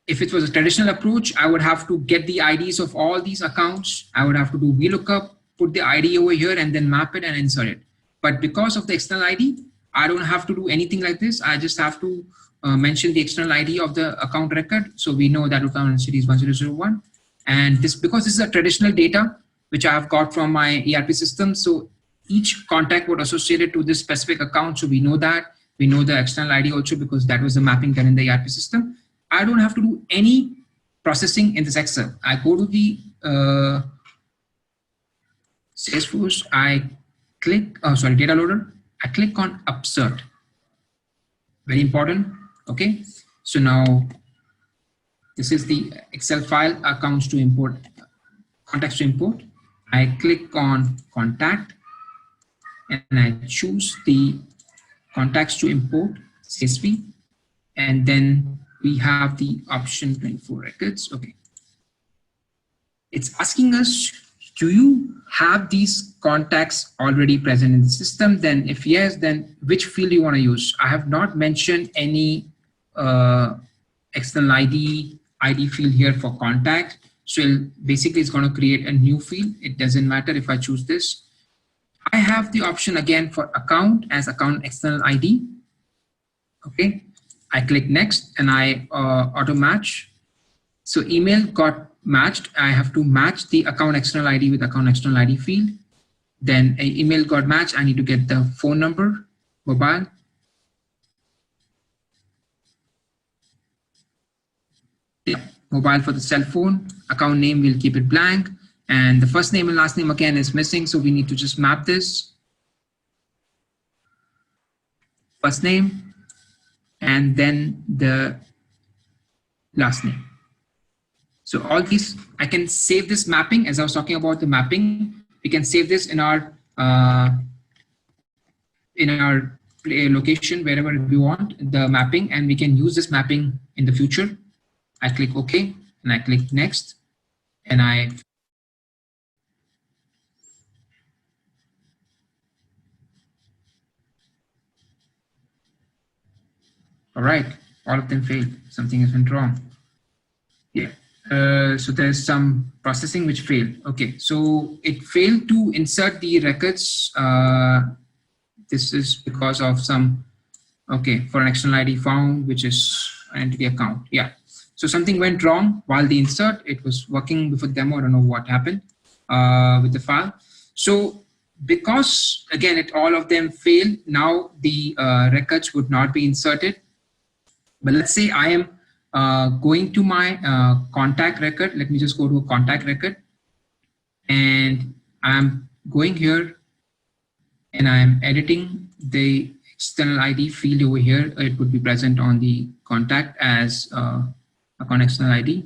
if it was a traditional approach, I would have to get the IDs of all these accounts. I would have to do VLOOKUP, put the ID over here, and then map it and insert it. But because of the external ID, I don't have to do anything like this. I just have to mention the external ID of the account record. So we know that Utah University is 1001. And this, because this is a traditional data, which I have got from my ERP system. So each contact was associated to this specific account. So we know that. We know the external ID also because that was the mapping done in the ERP system. I don't have to do any processing in this Excel. I go to the Salesforce, I click, Dataloader. I click on Upsert. Very important. Okay. So now this is the Excel file, accounts to import, contacts to import. I click on contact and I choose the contacts to import, CSV, and then we have the option 24 records. Okay. It's asking us, do you have these contacts already present in the system? Then if yes, then which field you want to use? I have not mentioned any external ID field here for contact. So basically it's going to create a new field. It doesn't matter if I choose this. I have the option again for account as account external ID. Okay. I click next and I auto match. So email got matched. I have to match the account external ID with account external ID field. Then an email got matched. I need to get the phone number, mobile. Yeah, mobile for the cell phone. Account name, we'll keep it blank. And the first name and last name again is missing. So we need to just map this. First name and then the last name. So all these, I can save this mapping. As I was talking about the mapping, we can save this in our location, wherever we want the mapping, and we can use this mapping in the future. I click OK and I click next. and I all right, all of them failed. Something has went wrong. Yeah. So there's some processing which failed. Okay, so it failed to insert the records. This is because of some, okay, for an external ID found, which is an entity account. Yeah. So something went wrong while the insert. It was working before the demo. I don't know what happened with the file. So because, again, all of them failed, now the records would not be inserted. But let's say I am going to my contact record. Let me just go to a contact record. And I'm going here and I'm editing the external ID field over here. It would be present on the contact as account external ID.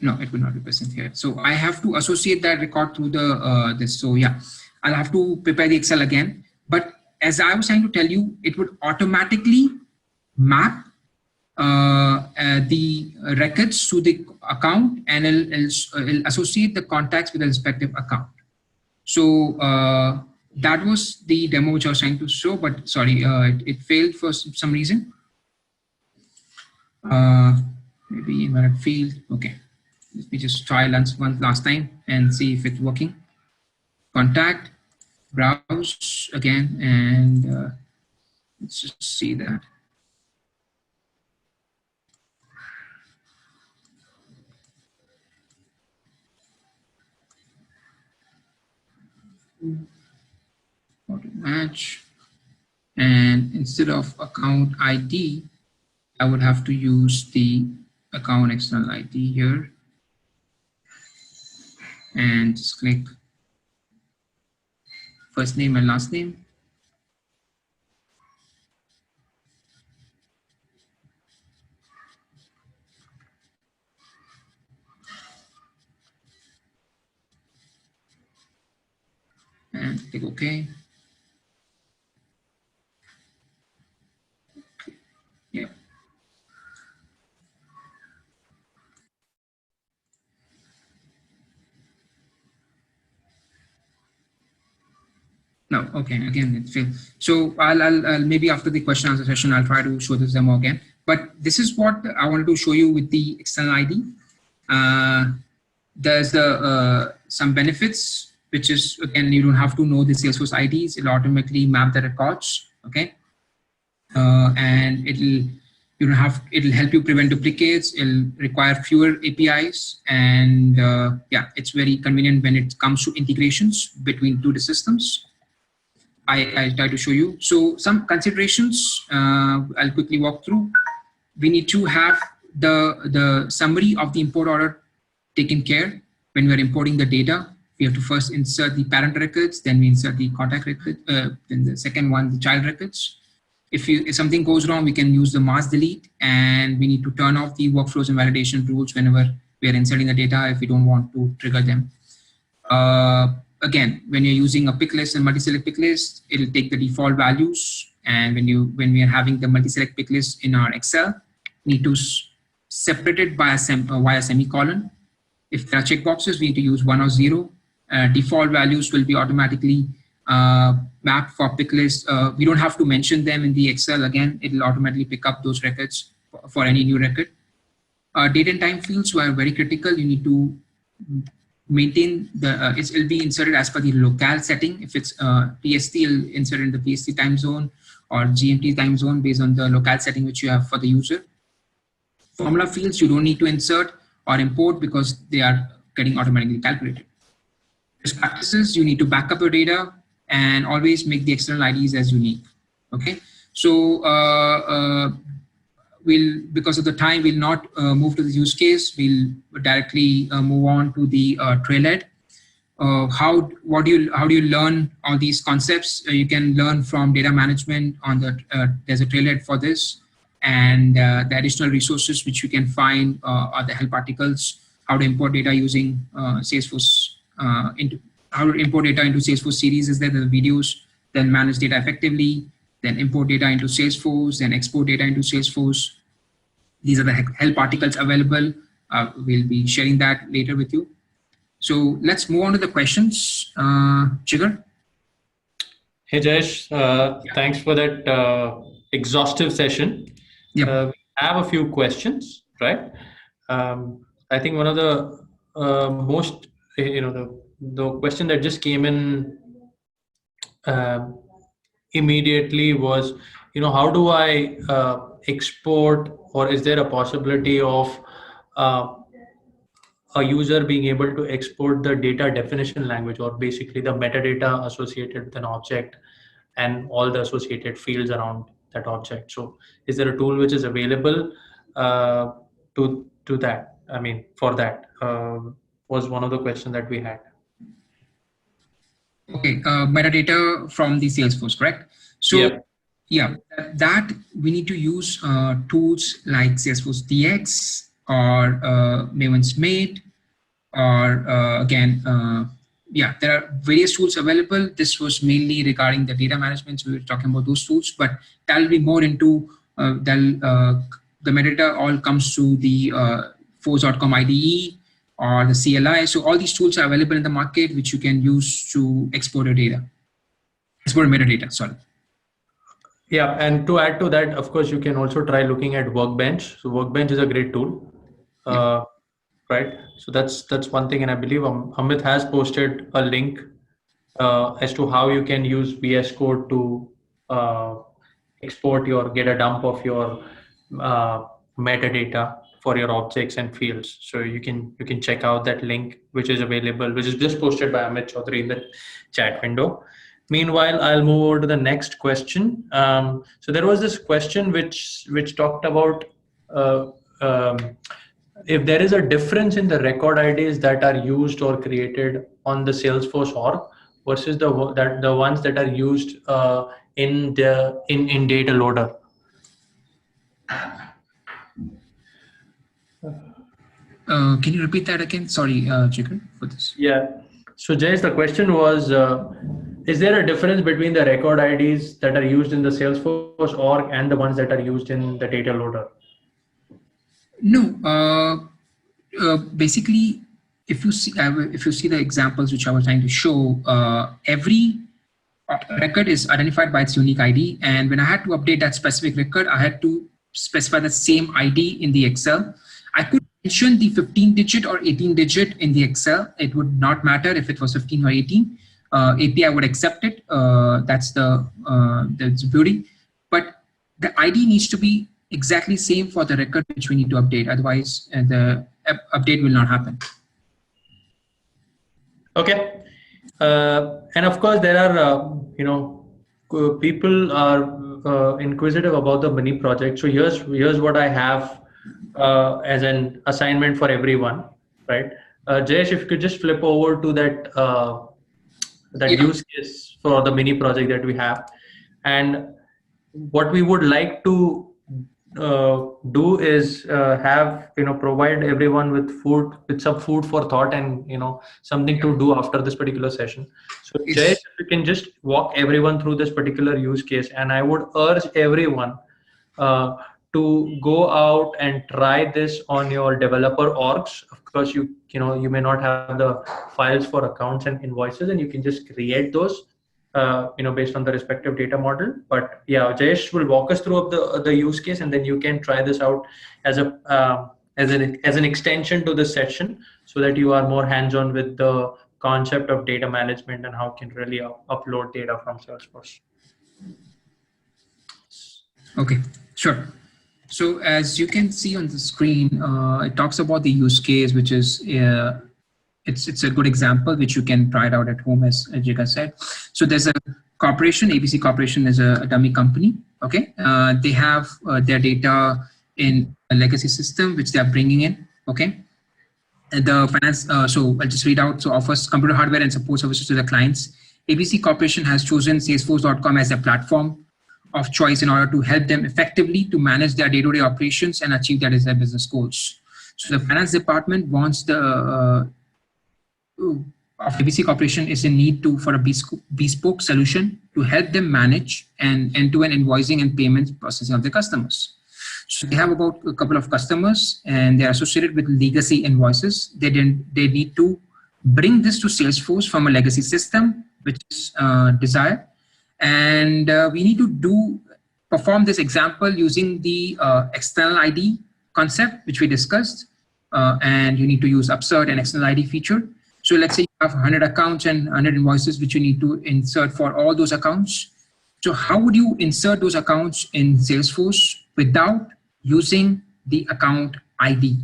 No, it will not be present here. So I have to associate that record through the this. So yeah, I'll have to prepare the Excel again. But as I was trying to tell you, it would automatically map the records to the account, and it'll associate the contacts with the respective account. So that was the demo which I was trying to show, but sorry, it failed for some reason. Maybe invalid field. Okay, let me just try one last time and see if it's working. Contact, browse again, and let's just see that. Auto match, and instead of account ID, I would have to use the account external ID here, and just click first name and last name. And click OK. Yeah. No, okay, again, it failed. So I'll maybe after the question answer session, I'll try to show this demo again. But this is what I wanted to show you with the external ID. There's some benefits, which is, again, you don't have to know the Salesforce IDs. It'll automatically map the records, okay? And it'll help you prevent duplicates. It'll require fewer APIs, and yeah, it's very convenient when it comes to integrations between two systems. I try to show you. So some considerations I'll quickly walk through. We need to have the summary of the import order taken care. When we're importing the data, we have to first insert the parent records, then we insert the contact record, then the second one, the child records. If something goes wrong, we can use the mass delete, and we need to turn off the workflows and validation rules whenever we are inserting the data if we don't want to trigger them. Again, when you're using a pick list and multi-select pick list, it'll take the default values. And when we are having the multi-select pick list in our Excel, we need to separate it by via semicolon. If there are checkboxes, we need to use 1 or 0. Default values will be automatically mapped for pick list. We don't have to mention them in the Excel. Again, it'll automatically pick up those records for any new record. Date and time fields were very critical. You need to maintain the, it'll be inserted as per the locale setting. If it's PST, it'll insert in the PST time zone or GMT time zone based on the locale setting which you have for the user. Formula fields you don't need to insert or import because they are getting automatically calculated. Best practices, you need to back up your data and always make the external IDs as unique. Okay, so because of the time, we'll not move to the use case. We'll directly move on to the trailhead. How do you learn all these concepts? You can learn from data management on the there's a trailhead for this, and the additional resources which you can find are the help articles. How to import data using Salesforce how to import data into Salesforce series is there, the videos, then manage data effectively, then import data into Salesforce, then export data into Salesforce. These are the help articles available. We'll be sharing that later with you. So let's move on to the questions. Jigar? Hey Jayesh, thanks for that exhaustive session. Yep. We have a few questions, right? I think one of the most, the question that just came in um immediately was, how do I export, or is there a possibility of uh, a user being able to export the data definition language, or basically the metadata associated with an object and all the associated fields around that object? So is there a tool which is available to that? I mean, for that was one of the questions that we had. Okay, metadata from the Salesforce, correct? So Yep. yeah, that we need to use tools like Salesforce DX or Maven's Mate, or yeah, there are various tools available. This was mainly regarding the data management, so we were talking about those tools, but that'll be more into the metadata all comes to the force.com IDE or the CLI. So all these tools are available in the market, which you can use to export your data, export metadata, sorry. Yeah, and to add to that, of course, you can also try looking at Workbench. So Workbench is a great tool, right? So that's one thing, and I believe Amit has posted a link as to how you can use VS Code to export get a dump of your metadata for your objects and fields. So you can check out that link, which is available, which is just posted by Amit Chaudhary in the chat window. Meanwhile, I'll move over to the next question. So there was this question which talked about if there is a difference in the record IDs that are used or created on the Salesforce org versus the ones that are used in Dataloader. Can you repeat that again? Sorry, Jigar, for this. Yeah. So Jayesh, the question was, is there a difference between the record IDs that are used in the Salesforce org and the ones that are used in the Dataloader? No. Basically, if you see the examples which I was trying to show, every record is identified by its unique ID, and when I had to update that specific record, I had to specify the same ID in the Excel. I could mention the 15-digit or 18-digit in the Excel. It would not matter if it was 15 or 18. API would accept it. That's the beauty. But the ID needs to be exactly same for the record which we need to update. Otherwise, the update will not happen. Okay. And of course, there are people are inquisitive about the mini project. So here's what I have as an assignment for everyone, right? Jayesh, if you could just flip over to that use case for the mini project that we have, and what we would like to do is provide everyone with some food for thought, and something to do after this particular session. So Jayesh, if you can just walk everyone through this particular use case, and I would urge everyone to go out and try this on your developer orgs. Of course, you may not have the files for accounts and invoices, and you can just create those based on the respective data model. But yeah, Jayesh will walk us through the use case, and then you can try this out as an extension to this session, so that you are more hands-on with the concept of data management and how you can really upload data from Salesforce. Okay, sure. So as you can see on the screen, it talks about the use case, which is it's a good example which you can try it out at home, as Jigar said. So there's a corporation, ABC Corporation is a dummy company. Okay, they have their data in a legacy system which they are bringing in. Okay, and the finance. So I'll just read out. So offers computer hardware and support services to the clients. ABC Corporation has chosen Salesforce.com as a platform of choice in order to help them effectively to manage their day-to-day operations and achieve their desired business goals. So the finance department wants the of ABC Corporation is in need for a bespoke solution to help them manage and end-to-end invoicing and payments processing of their customers. So they have about a couple of customers, and they are associated with legacy invoices. They need to bring this to Salesforce from a legacy system, which is Desire, and we need to perform this example using the external ID concept, which we discussed, and you need to use upsert and external ID feature. So let's say you have 100 accounts and 100 invoices, which you need to insert for all those accounts. So how would you insert those accounts in Salesforce without using the account ID?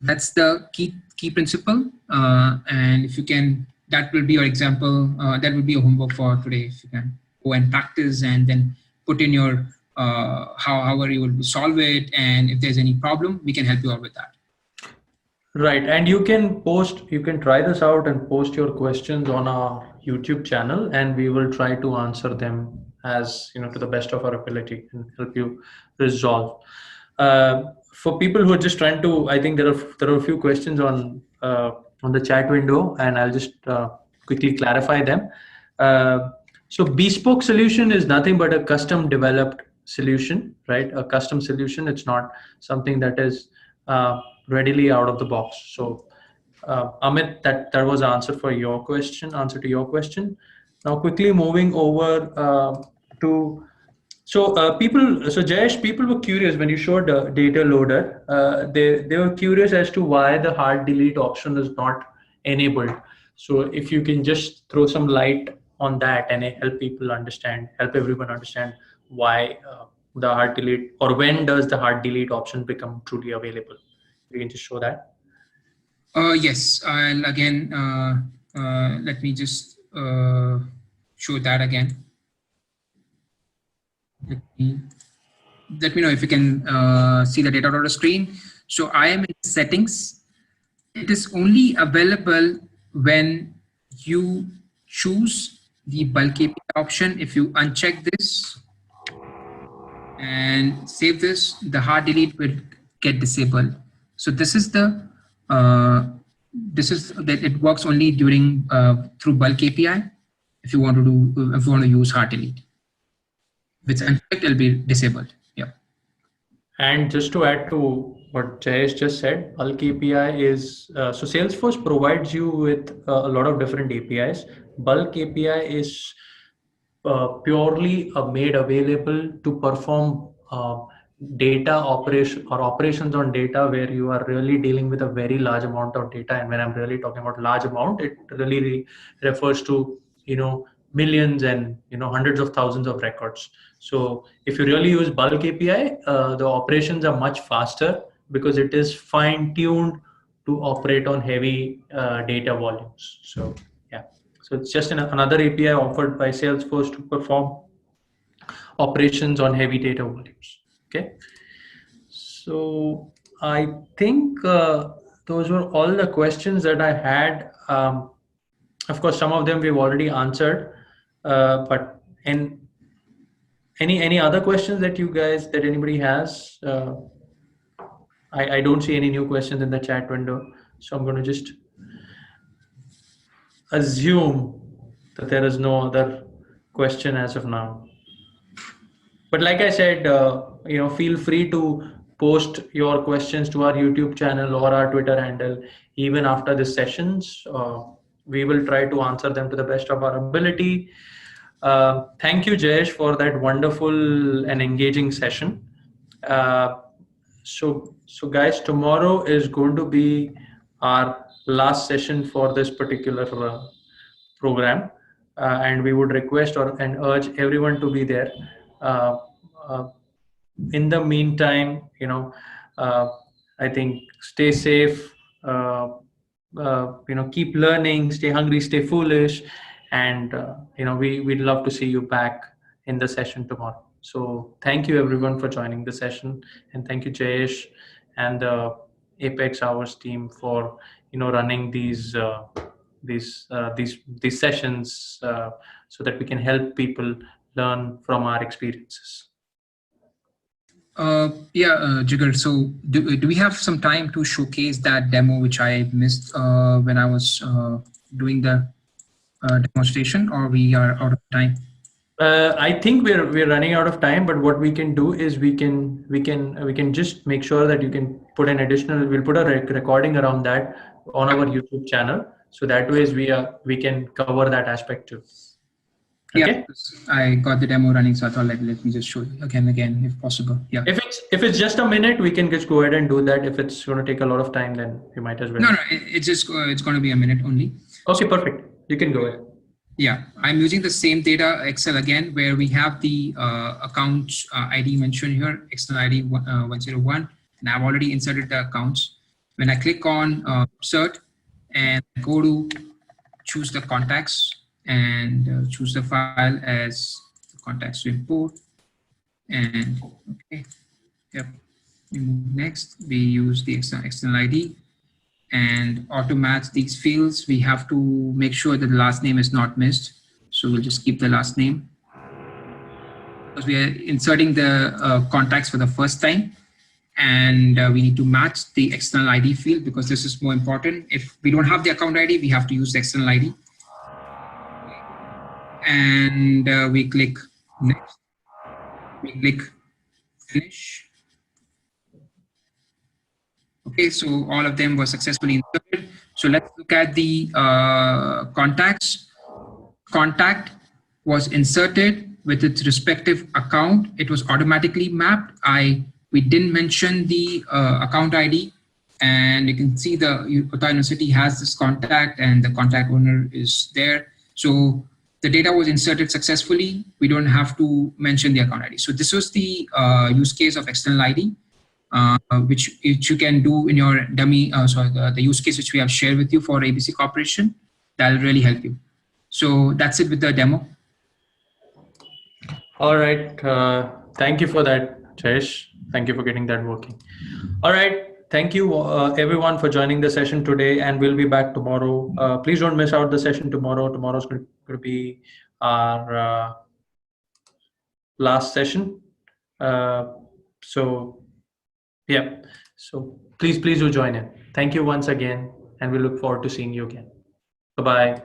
That's the key principle. And if you can, that will be your example. That will be your homework for today. If you can go and practice and then put in your however you will solve it. And if there's any problem, we can help you out with that. Right, and you can try this out and post your questions on our YouTube channel, and we will try to answer them as to the best of our ability and help you resolve. For people who are just trying to, I think there are a few questions on the chat window, and I'll just quickly clarify them. So bespoke solution is nothing but a custom developed solution, right? A custom solution. It's not something that is readily out of the box. So Amit, that was answer to your question. Now quickly moving over to Jayesh, people were curious when you showed data loader. They were curious as to why the hard delete option is not enabled. So if you can just throw some light on that and help everyone understand why the hard delete, or when does the hard delete option become truly available? You can just show that. Yes, I'll again, let me just show that again. Let me know if you can see the data loader screen. So I am in settings. It is only available when you choose the bulk API option. If you uncheck this and save this, the hard delete will get disabled. So this is that it works only during through bulk API. If you want to use hard delete, if it's unchecked, it'll be disabled. Yeah. And just to add to what Jayesh just said, bulk API is so Salesforce provides you with a lot of different APIs. Bulk API is purely made available to perform data operations on data where you are really dealing with a very large amount of data. And when I'm really talking about large amount, it really refers to millions and hundreds of thousands of records. So if you really use bulk API, the operations are much faster because it is fine-tuned to operate on heavy data volumes. So yeah, so it's just another API offered by Salesforce to perform operations on heavy data volumes. Okay, so I think those were all the questions that I had. Of course, some of them we've already answered, but any other questions that anybody has? I don't see any new questions in the chat window, so I'm going to just assume that there is no other question as of now. But like I said, feel free to post your questions to our YouTube channel or our Twitter handle even after the sessions. We will try to answer them to the best of our ability. Thank you, Jayesh, for that wonderful and engaging session. So guys, tomorrow is going to be our last session for this particular program, and we would request and urge everyone to be there. In the meantime, I think stay safe, keep learning, stay hungry, stay foolish, and we'd love to see you back in the session tomorrow. So thank you everyone for joining the session, and thank you Jayesh and the Apex Hours team for running these sessions so that we can help people learn from our experiences. Jigar, so do we have some time to showcase that demo which I missed when I was doing the demonstration, or we are out of time? I think we're running out of time, but what we can do is we can just make sure that you can put an additional. We'll put a recording around that on our YouTube channel, so that way we can cover that aspect too. Yeah, Okay. I got the demo running, so I thought like let me just show you again if possible. Yeah. If it's just a minute, we can just go ahead and do that. If it's going to take a lot of time, then we might as well. No, it's just it's going to be a minute only. Okay, perfect. You can go ahead. Yeah, I'm using the same data Excel again, where we have the account ID mentioned here, external ID 101, and I've already inserted the accounts. When I click on insert and go to choose the contacts and choose the file as the contacts to import, and okay, yep. We move next. We use the external ID. And auto match these fields, we have to make sure that the last name is not missed. So we'll just keep the last name because we are inserting the contacts for the first time, and we need to match the external ID field because this is more important. If we don't have the account ID, we have to use the external ID. And we click next. We click finish. Okay, so all of them were successfully inserted. So let's look at the contacts. Contact was inserted with its respective account. It was automatically mapped. We didn't mention the account ID, and you can see the Utah University has this contact and the contact owner is there. So the data was inserted successfully. We don't have to mention the account ID. So this was the use case of external ID. Which you can do in your dummy, the use case which we have shared with you for ABC Corporation. That'll really help you. So that's it with the demo. All right. Thank you for that, Jayesh. Thank you for getting that working. All right. Thank you, everyone, for joining the session today, and we'll be back tomorrow. Please don't miss out the session tomorrow. Tomorrow's going to be our last session. So please do join in. Thank you once again, and we look forward to seeing you again. Bye-bye.